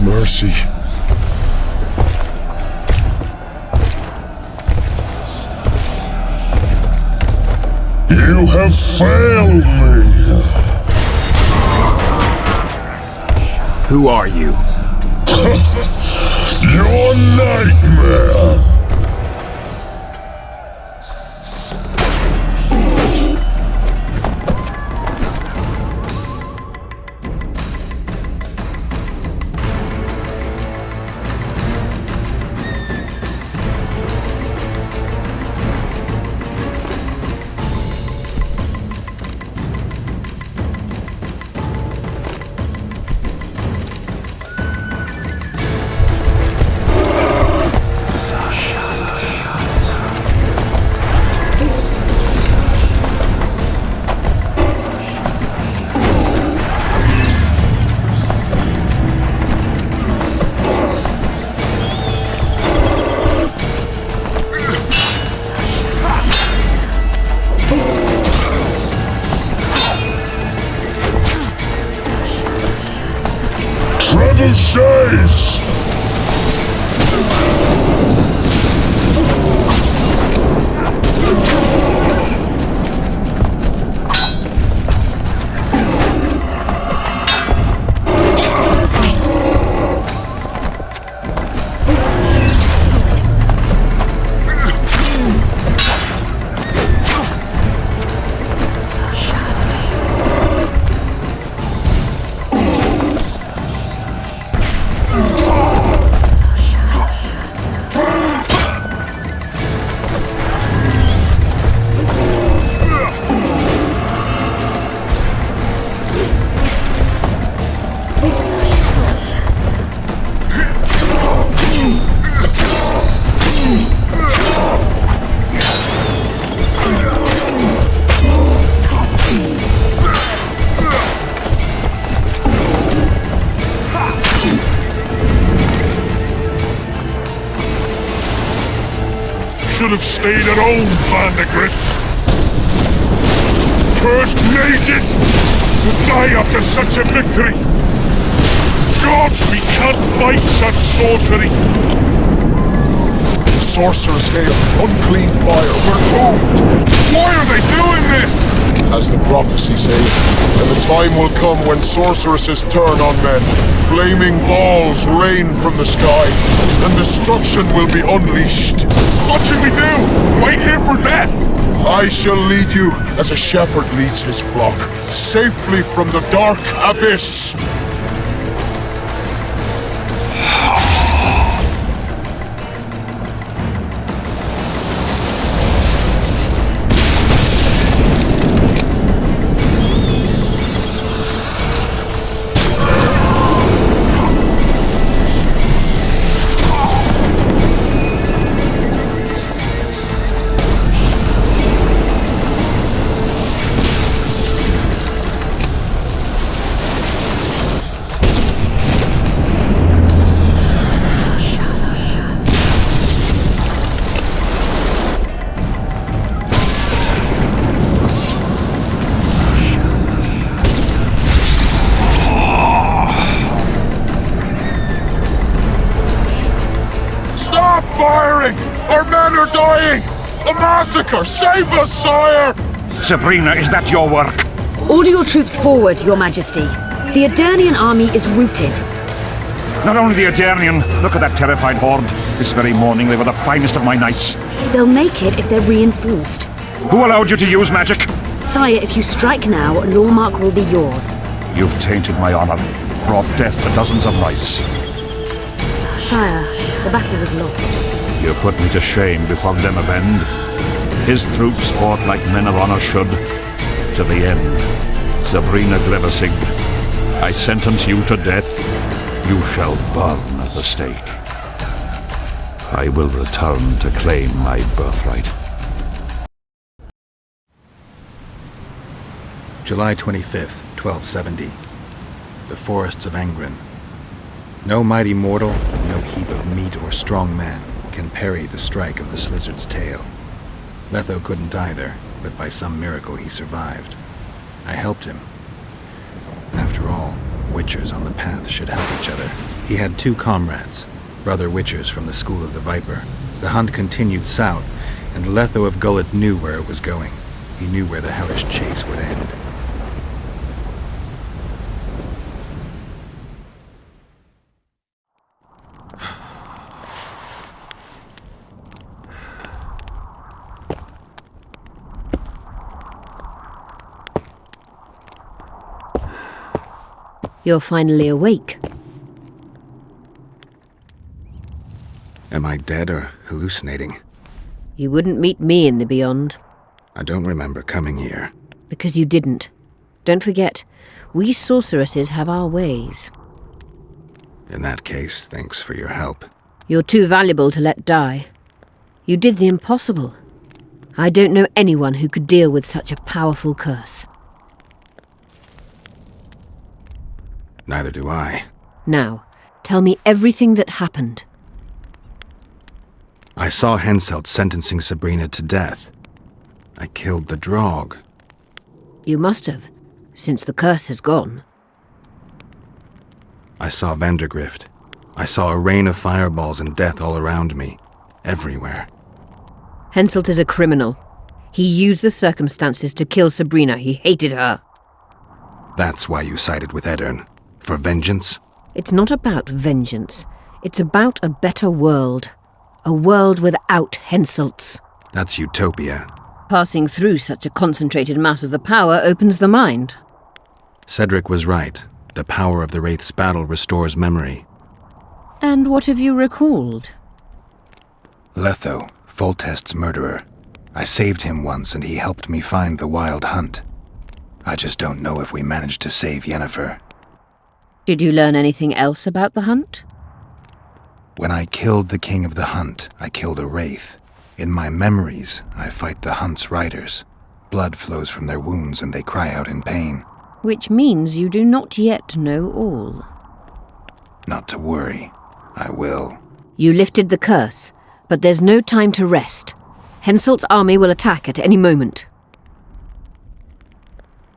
Mercy. You have failed me. Who are you? Your nightmare. Chase! Should have stayed at home, Van der Grift. Cursed mages to die after such a victory. Gods, we can't fight such sorcery. Sorcerer's hail, unclean fire, we're doomed! Why are they doing this? As the prophecy says, and the time will come when sorceresses turn on men. Flaming balls rain from the sky, and destruction will be unleashed. What should we do? Wait here for death? I shall lead you as a shepherd leads his flock, safely from the dark abyss. Firing! Our men are dying! A massacre! Save us, sire! Sabrina, is that your work? Order your troops forward, Your Majesty. The Adernian army is routed. Not only the Adernian, look at that terrified horde. This very morning they were the finest of my knights. They'll make it if they're reinforced. Who allowed you to use magic? Sire, if you strike now, Lormark will be yours. You've tainted my honor, brought death to dozens of knights. Sire, the battle was lost. You put me to shame before Limavend. His troops fought like men of honor should, to the end. Sabrina Glevesig, I sentence you to death. You shall burn at the stake. I will return to claim my birthright. July 25th, 1270. The forests of Angren. No mighty mortal, no heap of meat or strong man can parry the strike of the Slizzard's tail. Letho couldn't either, but by some miracle he survived. I helped him. After all, Witchers on the path should help each other. He had 2 comrades, brother Witchers from the School of the Viper. The hunt continued south, and Letho of Gullet knew where it was going. He knew where the hellish chase would end. You're finally awake. Am I dead or hallucinating? You wouldn't meet me in the beyond. I don't remember coming here. Because you didn't. Don't forget, we sorceresses have our ways. In that case, thanks for your help. You're too valuable to let die. You did the impossible. I don't know anyone who could deal with such a powerful curse. Neither do I. Now, tell me everything that happened. I saw Henselt sentencing Sabrina to death. I killed the Draug. You must have, since the curse has gone. I saw Vandergrift. I saw a rain of fireballs and death all around me. Everywhere. Henselt is a criminal. He used the circumstances to kill Sabrina. He hated her. That's why you sided with Eddern. For vengeance? It's not about vengeance. It's about a better world. A world without Henselts. That's utopia. Passing through such a concentrated mass of the power opens the mind. Cedric was right. The power of the Wraith's battle restores memory. And what have you recalled? Letho, Foltest's murderer. I saved him once and he helped me find the Wild Hunt. I just don't know if we managed to save Yennefer. Did you learn anything else about the hunt? When I killed the King of the Hunt, I killed a Wraith. In my memories, I fight the Hunt's riders. Blood flows from their wounds and they cry out in pain. Which means you do not yet know all. Not to worry. I will. You lifted the curse, but there's no time to rest. Henselt's army will attack at any moment.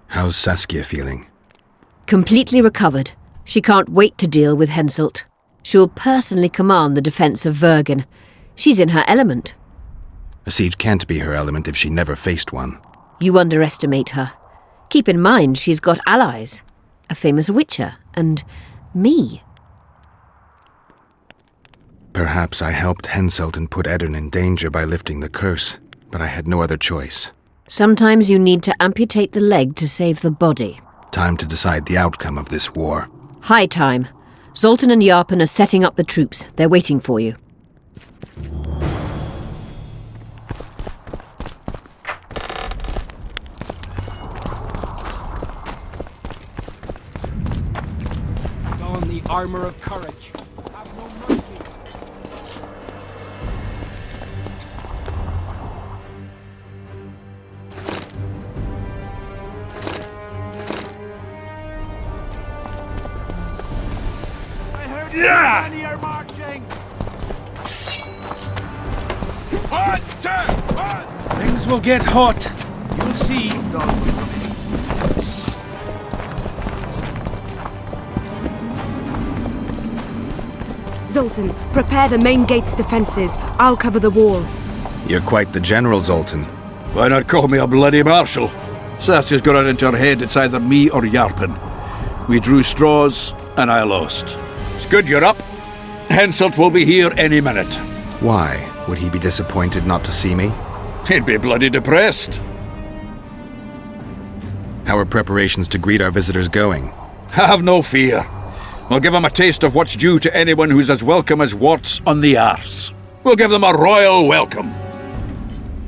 How's Saskia feeling? Completely recovered. She can't wait to deal with Henselt. She'll personally command the defense of Vergen. She's in her element. A siege can't be her element if she never faced one. You underestimate her. Keep in mind she's got allies. A famous witcher, and me. Perhaps I helped Henselt and put Eddern in danger by lifting the curse, but I had no other choice. Sometimes you need to amputate the leg to save the body. Time to decide the outcome of this war. High time. Zoltan and Yarpen are setting up the troops. They're waiting for you. Don the armor of courage. Have no mercy. Yeah! Many are marching. Things will get hot. You'll see. Zoltan, prepare the main gate's defenses. I'll cover the wall. You're quite the general, Zoltan. Why not call me a bloody marshal? Saskia's got it into her head it's either me or Yarpen. We drew straws, and I lost. It's good you're up. Henselt will be here any minute. Why? Would he be disappointed not to see me? He'd be bloody depressed. How are preparations to greet our visitors going? Have no fear. We'll give them a taste of what's due to anyone who's as welcome as warts on the arse. We'll give them a royal welcome.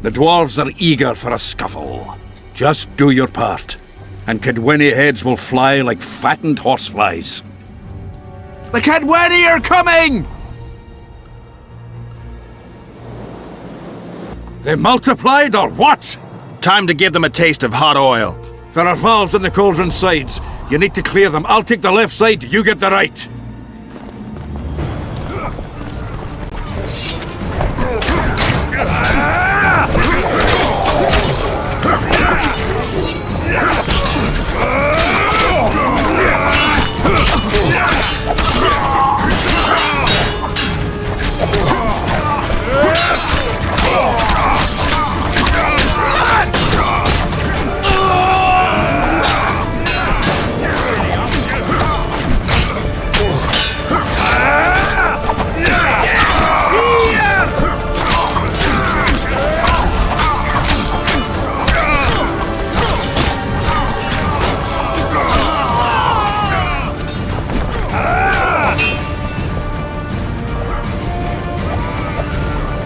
The dwarves are eager for a scuffle. Just do your part, and Cadwenny heads will fly like fattened horseflies. The Cadwenny are coming! They multiplied or what? Time to give them a taste of hot oil. There are valves on the cauldron sides. You need to clear them. I'll take the left side, you get the right.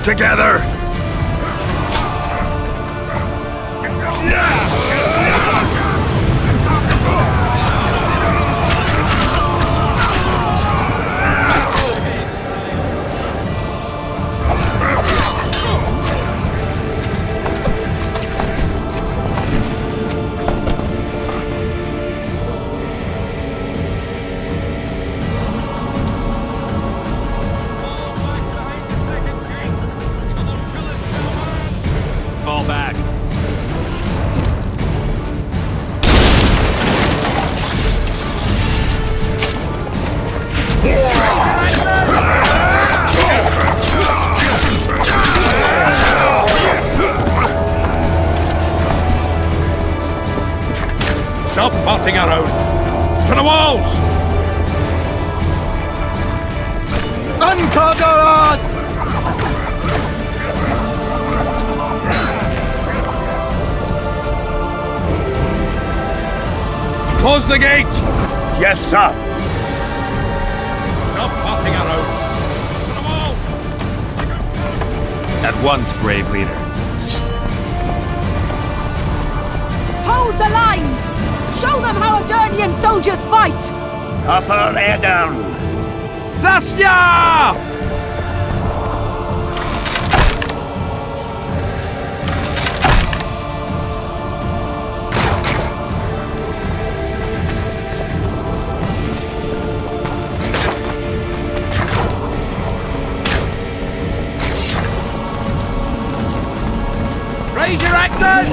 Together! Fall back. Stop farting around! To the walls! Uncovered! Close the gate! Yes, sir. Stop farting around! To the walls! At once, brave leader. Hold the lines! Show them how Edirnian soldiers fight! Upper Edern! Saskia! Raise your axes!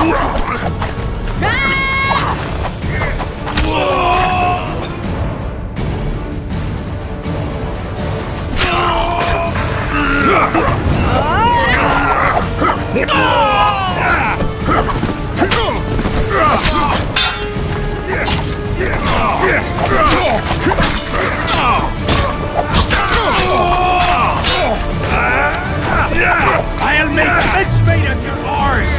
I'll make mincemeat of your horse!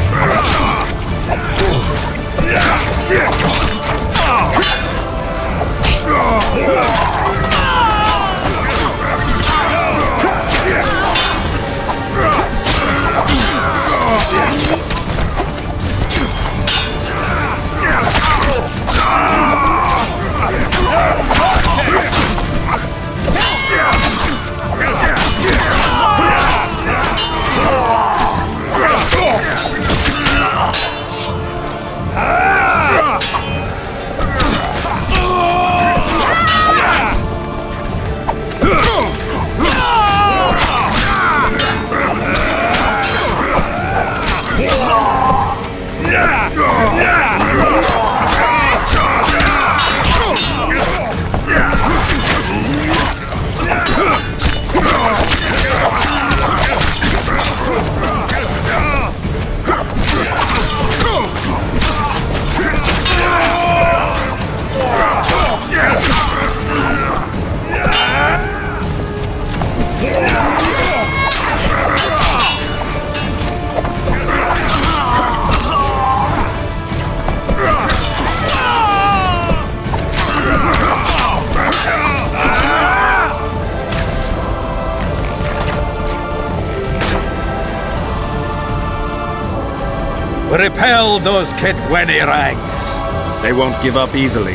Repel those Kedweni rags. They won't give up easily.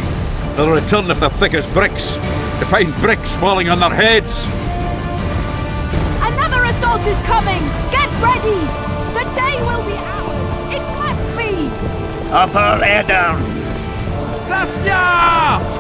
They'll return if they're thick as bricks, to find bricks falling on their heads. Another assault is coming! Get ready! The day will be ours! It must be! Upper Edern! Saskia!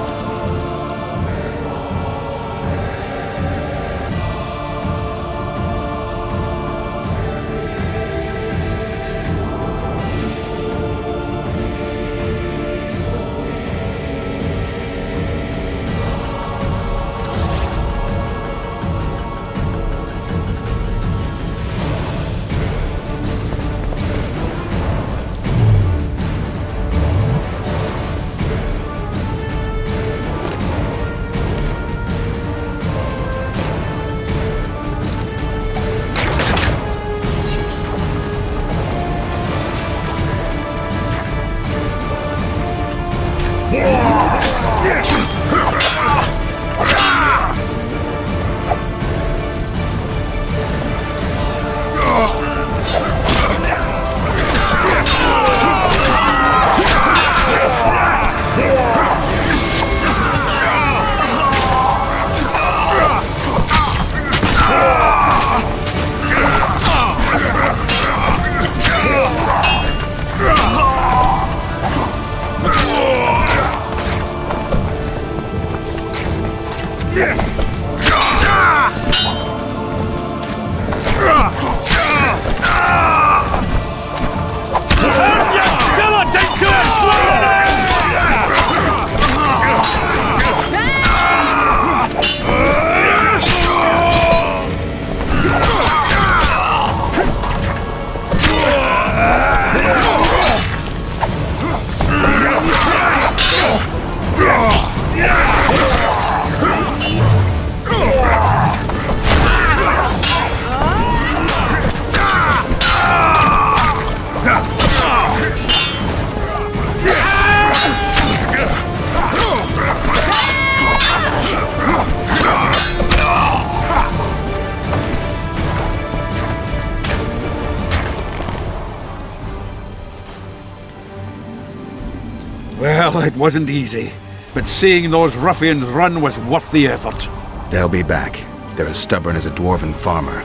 Well, it wasn't easy, but seeing those ruffians run was worth the effort. They'll be back. They're as stubborn as a dwarven farmer.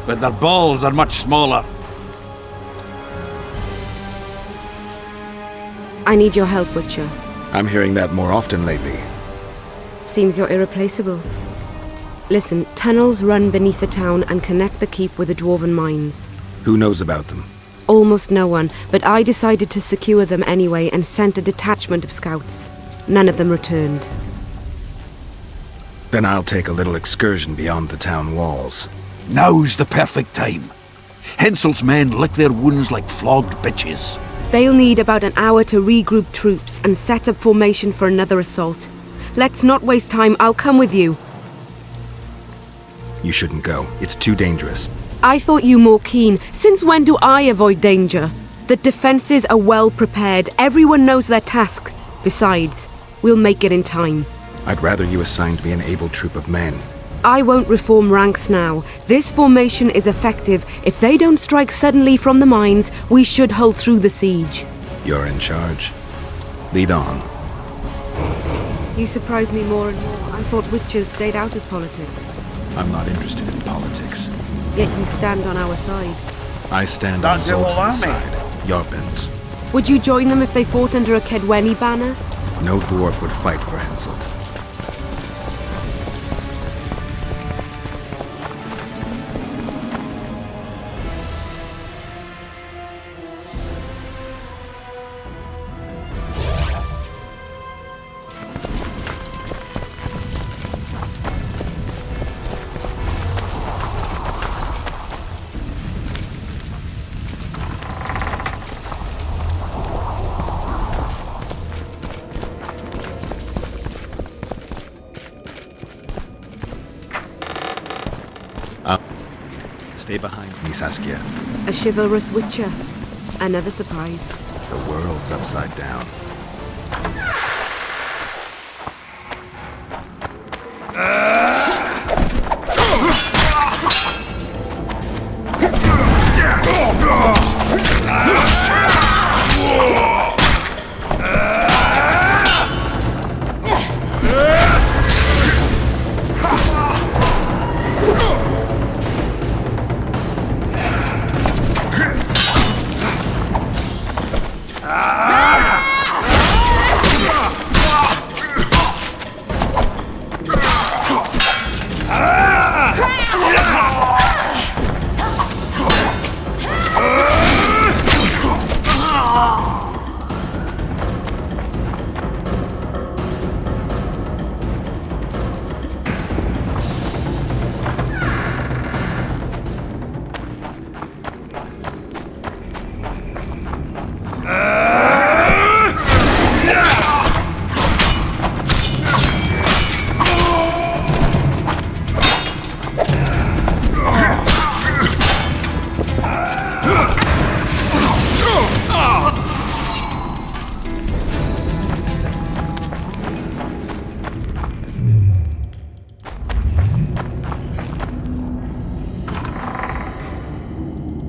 But their balls are much smaller. I need your help, Witcher. I'm hearing that more often lately. Seems you're irreplaceable. Listen, tunnels run beneath the town and connect the keep with the dwarven mines. Who knows about them? Almost no one, but I decided to secure them anyway and sent a detachment of scouts. None of them returned. Then I'll take a little excursion beyond the town walls. Now's the perfect time. Henselt's men lick their wounds like flogged bitches. They'll need about an hour to regroup troops and set up formation for another assault. Let's not waste time. I'll come with you. You shouldn't go. It's too dangerous. I thought you more keen. Since when do I avoid danger? The defenses are well prepared. Everyone knows their task. Besides, we'll make it in time. I'd rather you assigned me an able troop of men. I won't reform ranks now. This formation is effective. If they don't strike suddenly from the mines, we should hold through the siege. You're in charge. Lead on. You surprise me more and more. I thought witches stayed out of politics. I'm not interested in politics. Yet you stand on our side. I stand on Zoltan's side. Yarpin's. Would you join them if they fought under a Kedweni banner? No dwarf would fight for Henselt. Stay behind me, Saskia. A chivalrous witcher. Another surprise. The world's upside down.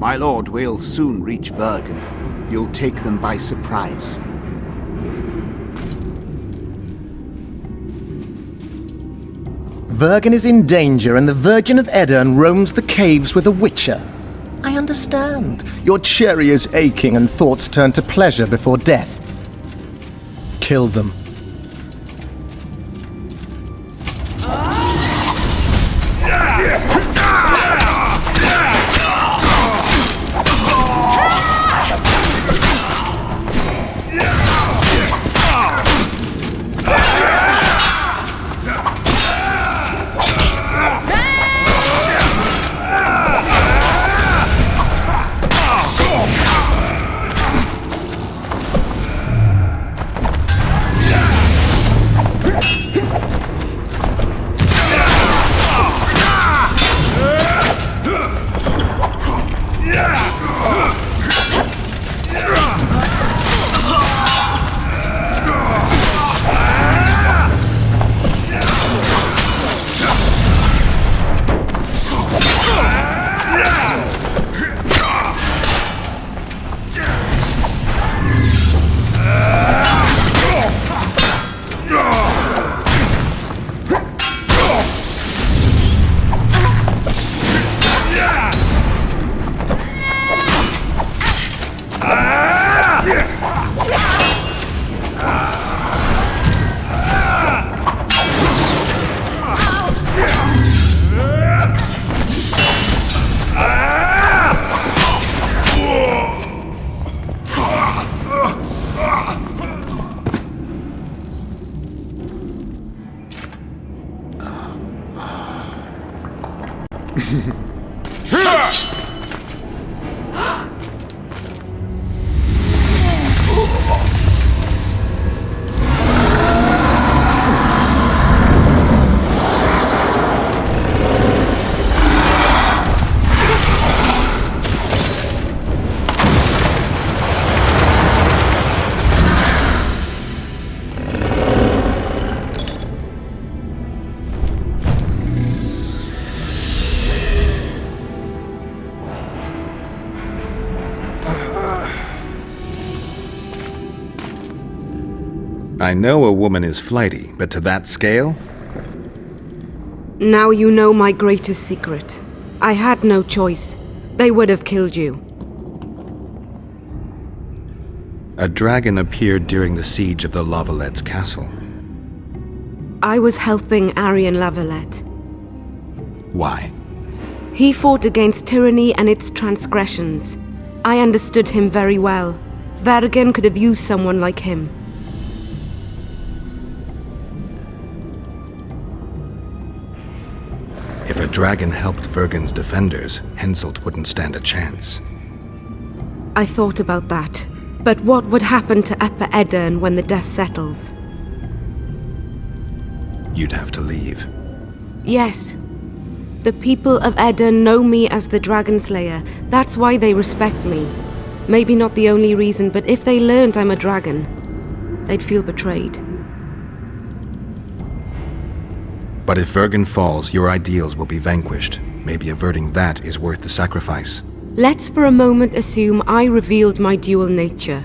My lord, we'll soon reach Bergen. You'll take them by surprise. Vergen is in danger and the Virgin of Edirn roams the caves with a witcher. I understand. Your cherry is aching and thoughts turn to pleasure before death. Kill them. I know a woman is flighty, but to that scale? Now you know my greatest secret. I had no choice. They would have killed you. A dragon appeared during the siege of the Lavalettes' castle. I was helping Aryan Lavalette. Why? He fought against tyranny and its transgressions. I understood him very well. Vergen could have used someone like him. If a dragon helped Vergen's defenders, Henselt wouldn't stand a chance. I thought about that. But what would happen to Upper Edirn when the dust settles? You'd have to leave. Yes. The people of Edirn know me as the Dragon Slayer. That's why they respect me. Maybe not the only reason, but if they learned I'm a dragon, they'd feel betrayed. But if Vergen falls, your ideals will be vanquished. Maybe averting that is worth the sacrifice. Let's for a moment assume I revealed my dual nature.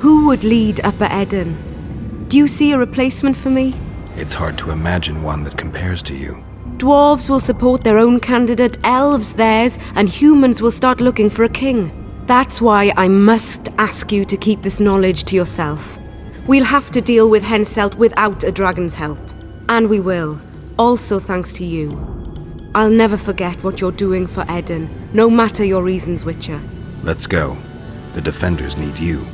Who would lead Upper Edirn? Do you see a replacement for me? It's hard to imagine one that compares to you. Dwarves will support their own candidate, elves theirs, and humans will start looking for a king. That's why I must ask you to keep this knowledge to yourself. We'll have to deal with Henselt without a dragon's help. And we will. Also thanks to you. I'll never forget what you're doing for Edirn, no matter your reasons, Witcher. Let's go. The defenders need you.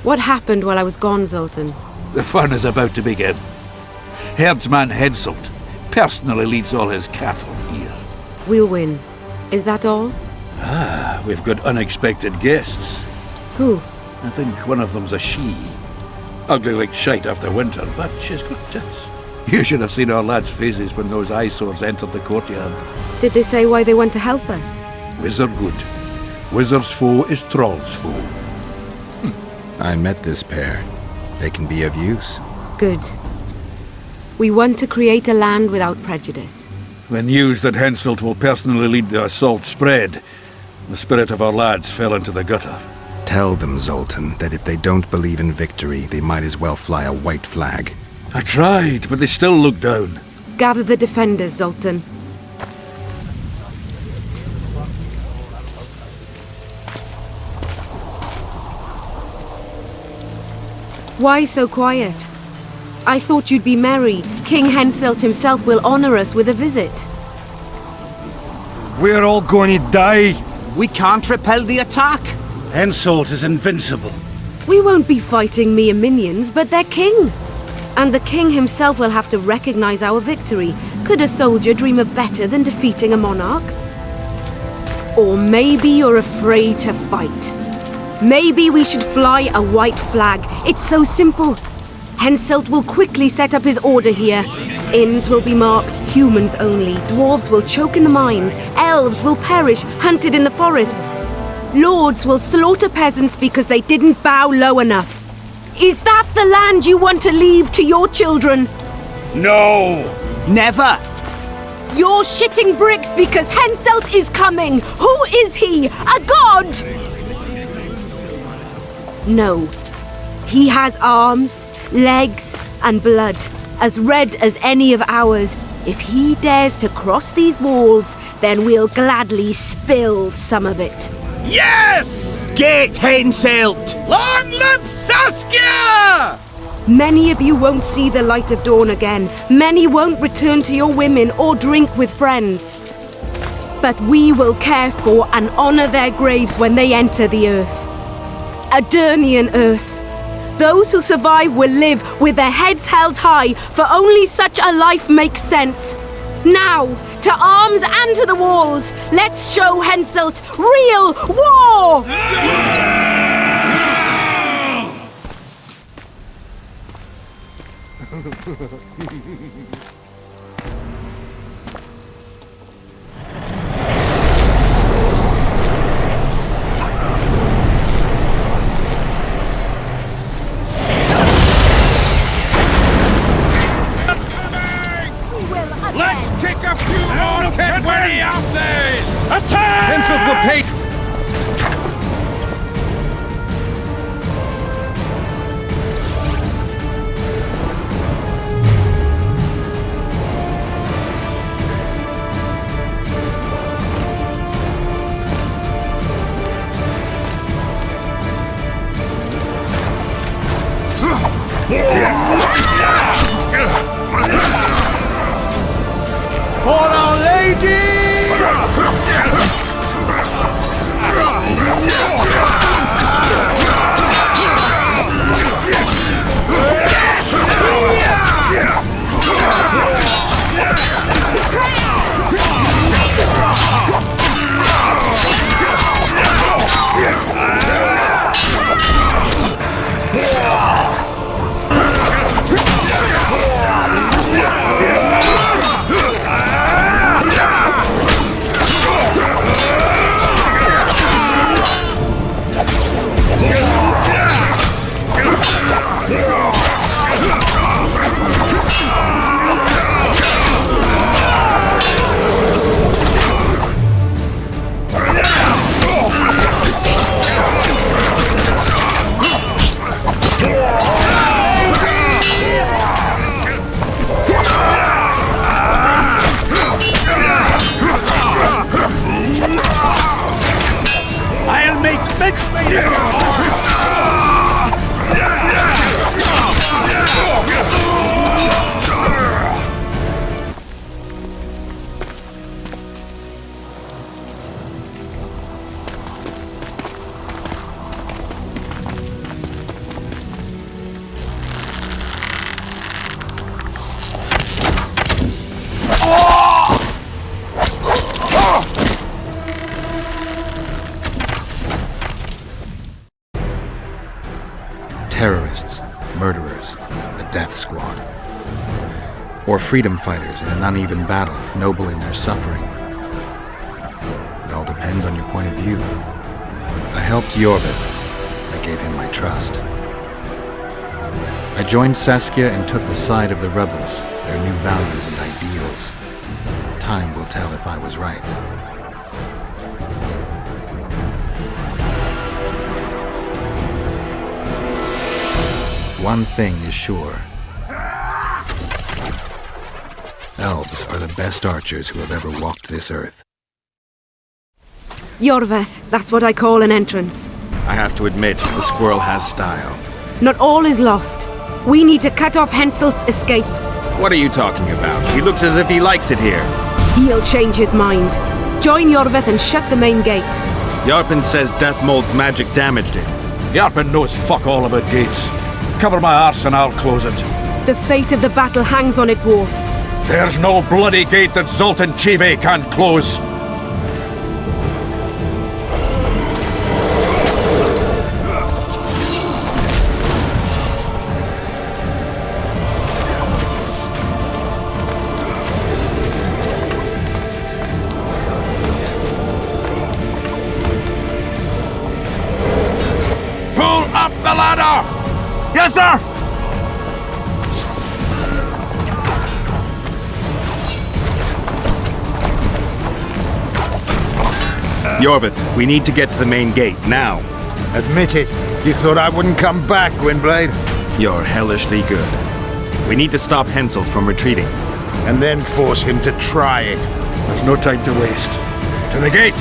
What happened while I was gone, Zoltan? The fun is about to begin. Herdsman Henselt personally leads all his cattle here. We'll win. Is that all? Ah, we've got unexpected guests. Who? I think one of them's a she. Ugly like shite after winter, but she's got tits. You should have seen our lads' faces when those eyesores entered the courtyard. Did they say why they want to help us? Wizard good. Wizard's foe is Troll's foe. I met this pair. They can be of use. Good. We want to create a land without prejudice. When news that Henselt will personally lead the assault spread, the spirit of our lads fell into the gutter. Tell them, Zoltan, that if they don't believe in victory, they might as well fly a white flag. I tried, but they still look down. Gather the defenders, Zoltan. Why so quiet? I thought you'd be merry. King Henselt himself will honor us with a visit. We're all going to die. We can't repel the attack. Henselt is invincible. We won't be fighting mere minions, but their king. And the king himself will have to recognize our victory. Could a soldier dream of better than defeating a monarch? Or maybe you're afraid to fight. Maybe we should fly a white flag. It's so simple. Henselt will quickly set up his order here. Inns will be marked humans only. Dwarves will choke in the mines. Elves will perish, hunted in the forests. Lords will slaughter peasants because they didn't bow low enough. Is that the land you want to leave to your children? No! Never! You're shitting bricks because Henselt is coming! Who is he? A god? No. He has arms, legs, and blood, as red as any of ours. If he dares to cross these walls, then we'll gladly spill some of it. Yes! Get Henselt! Long live Saskia! Many of you won't see the light of dawn again. Many won't return to your women or drink with friends. But we will care for and honor their graves when they enter the earth. Adernian earth. Those who survive will live with their heads held high, for only such a life makes sense. Now, to arms and to the walls, let's show Henselt real war! Let's kick a few more Kenway asses! Attack! Henselt will take... For Our Lady! terrorists, murderers, a death squad. Or freedom fighters in an uneven battle, noble in their suffering. It all depends on your point of view. I helped Yorvith. I gave him my trust. I joined Saskia and took the side of the rebels, their new values and ideals. Time will tell if I was right. One thing is sure. Elves are the best archers who have ever walked this earth. Yorvith, that's what I call an entrance. I have to admit, the squirrel has style. Not all is lost. We need to cut off Henselt's escape. What are you talking about? He looks as if he likes it here. He'll change his mind. Join Yorvith and shut the main gate. Yarpen says Deathmold's magic damaged it. Yarpen knows fuck all about gates. Cover my arse and I'll close it. The fate of the battle hangs on it, dwarf. There's no bloody gate that Zoltan Chive can't close. Pull up the ladder! Yes, sir! Yorvith, we need to get to the main gate, now. Admit it. You thought I wouldn't come back, Gwynblade? You're hellishly good. We need to stop Henselt from retreating. And then force him to try it. There's no time to waste. To the gate!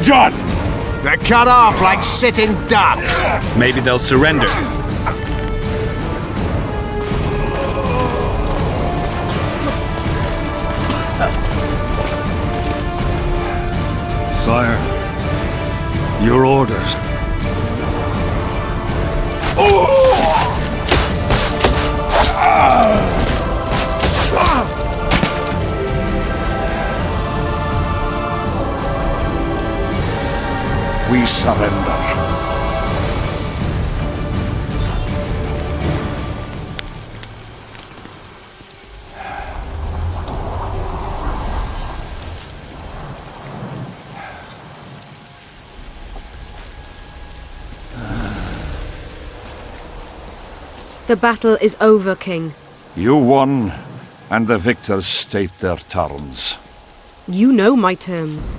Done! They're cut off like sitting ducks. Maybe they'll surrender. Sire, your orders. We surrender. The battle is over, King. You won, and the victors state their terms. You know my terms.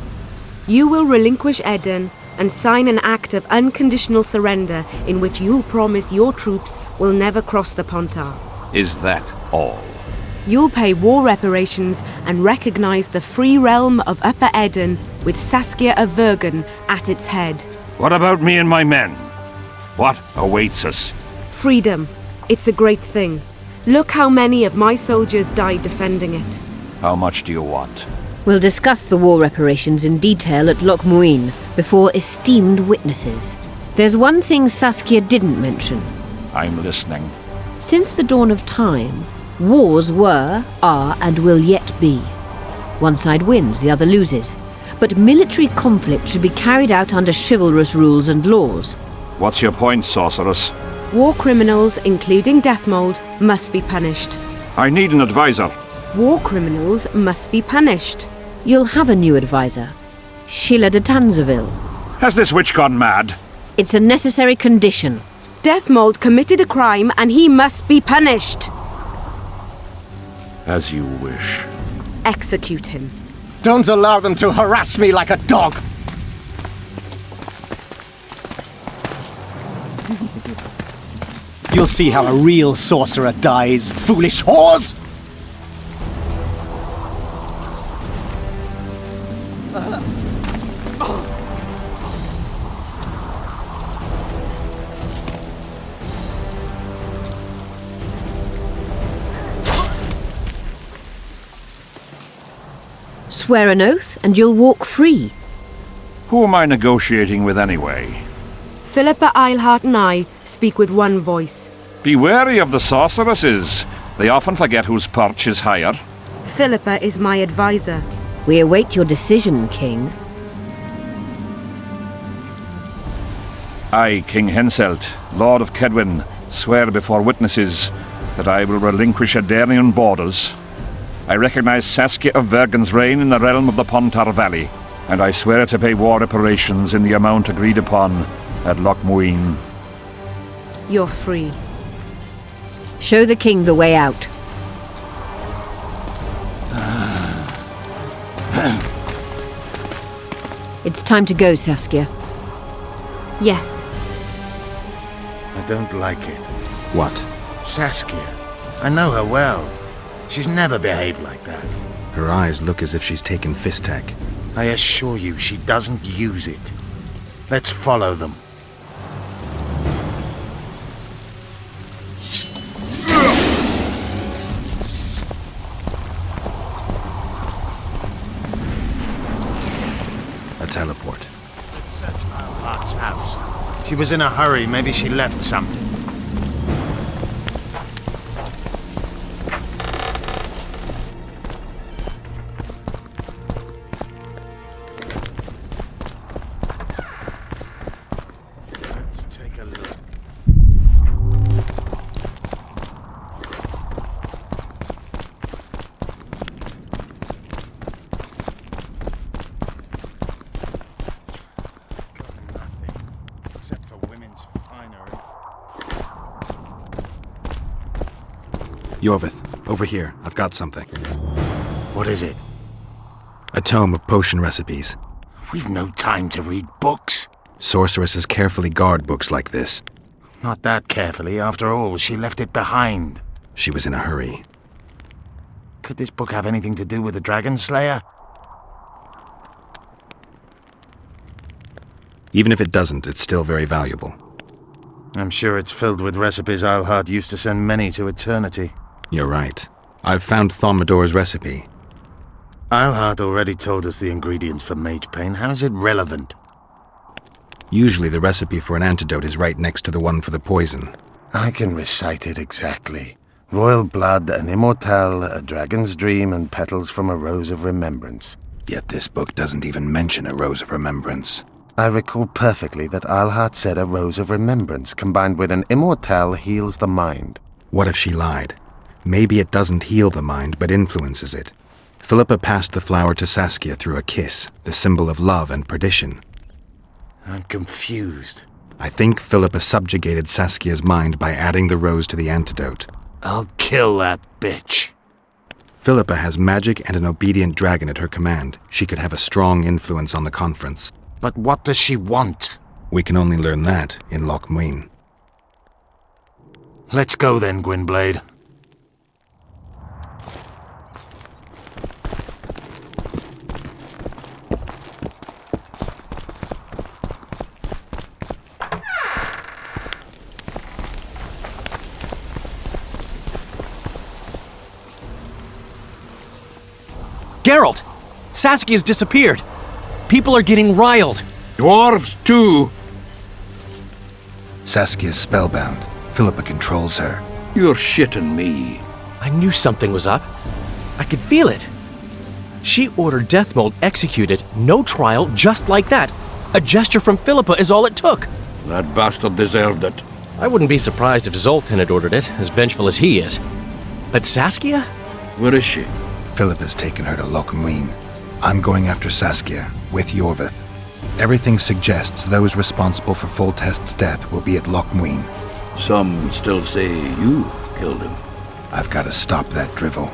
You will relinquish Eden and sign an act of unconditional surrender in which you'll promise your troops will never cross the Pontar. Is that all? You'll pay war reparations and recognize the free realm of Upper Eden with Saskia of Vergen at its head. What about me and my men? What awaits us? Freedom. It's a great thing. Look how many of my soldiers died defending it. How much do you want? We'll discuss the war reparations in detail at Loch Muin before esteemed witnesses. There's one thing Saskia didn't mention. I'm listening. Since the dawn of time, wars were, are, and will yet be. One side wins, the other loses. But military conflict should be carried out under chivalrous rules and laws. What's your point, sorceress? War criminals, including Deathmold, must be punished. I need an advisor. War criminals must be punished. You'll have a new advisor. Sheila de Tanzeville. Has this witch gone mad? It's a necessary condition. Deathmold committed a crime and he must be punished. As you wish. Execute him. Don't allow them to harass me like a dog! You'll see how a real sorcerer dies, foolish whores! Swear an oath and you'll walk free. Who am I negotiating with anyway? Philippa Eilhart and I speak with one voice. Be wary of the sorceresses. They often forget whose perch is higher. Philippa is my advisor. We await your decision, King. I, King Henselt, Lord of Kedwin, swear before witnesses that I will relinquish Adarian borders. I recognize Saskia of Vergen's reign in the realm of the Pontar Valley, and I swear to pay war reparations in the amount agreed upon at Loch Muin. You're free. Show the king the way out. It's time to go, Saskia. Yes. I don't like it. What? Saskia. I know her well. She's never behaved like that. Her eyes look as if she's taken Fistek. I assure you, she doesn't use it. Let's follow them. A teleport. Search Eilhart's house. She was in a hurry. Maybe she left something. Yorvith, over here. I've got something. What is it? A tome of potion recipes. We've no time to read books. Sorceresses carefully guard books like this. Not that carefully. After all, she left it behind. She was in a hurry. Could this book have anything to do with the Dragon Slayer? Even if it doesn't, it's still very valuable. I'm sure it's filled with recipes Eilhart used to send many to eternity. You're right. I've found Thaumadour's recipe. Eilhart already told us the ingredients for mage pain. How's it relevant? Usually the recipe for an antidote is right next to the one for the poison. I can recite it exactly. Royal blood, an immortelle, a dragon's dream, and petals from a rose of remembrance. Yet this book doesn't even mention a rose of remembrance. I recall perfectly that Eilhart said a rose of remembrance combined with an immortelle heals the mind. What if she lied? Maybe it doesn't heal the mind, but influences it. Philippa passed the flower to Saskia through a kiss, the symbol of love and perdition. I'm confused. I think Philippa subjugated Saskia's mind by adding the rose to the antidote. I'll kill that bitch. Philippa has magic and an obedient dragon at her command. She could have a strong influence on the conference. But what does she want? We can only learn that in Loch Muin. Let's go then, Gwynblade. Geralt! Saskia's disappeared. People are getting riled. Dwarves, too. Saskia's spellbound. Philippa controls her. You're shitting me. I knew something was up. I could feel it. She ordered Deathmold executed, no trial, just like that. A gesture from Philippa is all it took. That bastard deserved it. I wouldn't be surprised if Zoltan had ordered it, as vengeful as he is. But Saskia? Where is she? Philippa's taken her to Loch Muin. I'm going after Saskia, with Yorvith. Everything suggests those responsible for Foltest's death will be at Loch Muin. Some still say you killed him. I've got to stop that drivel.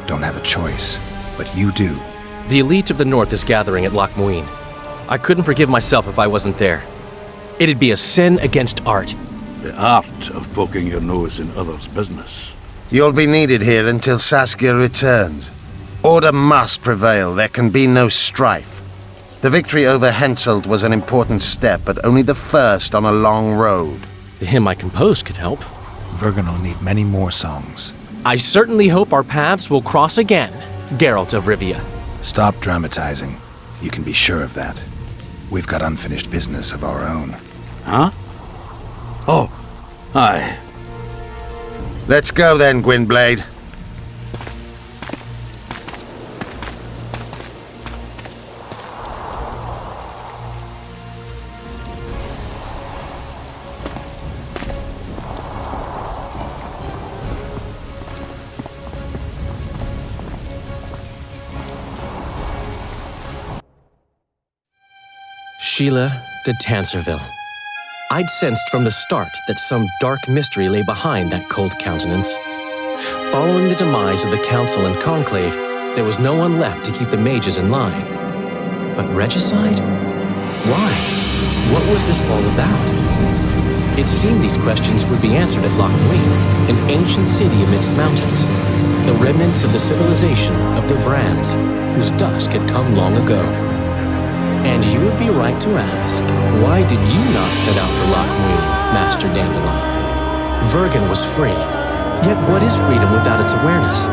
Don't have a choice, but you do. The elite of the North is gathering at Loch Muin. I couldn't forgive myself if I wasn't there. It'd be a sin against art. The art of poking your nose in others' business. You'll be needed here until Saskia returns. Order must prevail. There can be no strife. The victory over Henselt was an important step, but only the first on a long road. The hymn I composed could help. Vergen will need many more songs. I certainly hope our paths will cross again, Geralt of Rivia. Stop dramatizing. You can be sure of that. We've got unfinished business of our own. Huh? Oh, aye. Let's go then, Gwynblade. Sheila de Tanserville. I'd sensed from the start that some dark mystery lay behind that cold countenance. Following the demise of the Council and Conclave, there was no one left to keep the mages in line. But regicide? Why? What was this all about? It seemed these questions would be answered at Loch Muin, an ancient city amidst mountains, the remnants of the civilization of the Vrans, whose dusk had come long ago. And you would be right to ask, why did you not set out for Loch Muin, Master Dandelion? Vergen was free. Yet what is freedom without its awareness?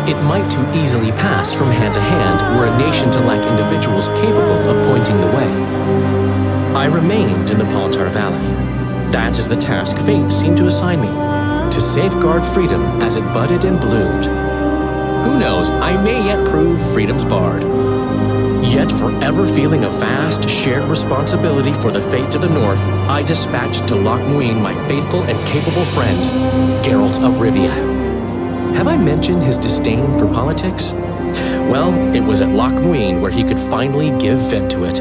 It might too easily pass from hand to hand were a nation to lack individuals capable of pointing the way. I remained in the Palantir Valley. That is the task fate seemed to assign me, to safeguard freedom as it budded and bloomed. Who knows, I may yet prove freedom's bard. Yet forever feeling a vast, shared responsibility for the fate of the North, I dispatched to Loch Muin my faithful and capable friend, Geralt of Rivia. Have I mentioned his disdain for politics? Well, it was at Loch Muin where he could finally give vent to it.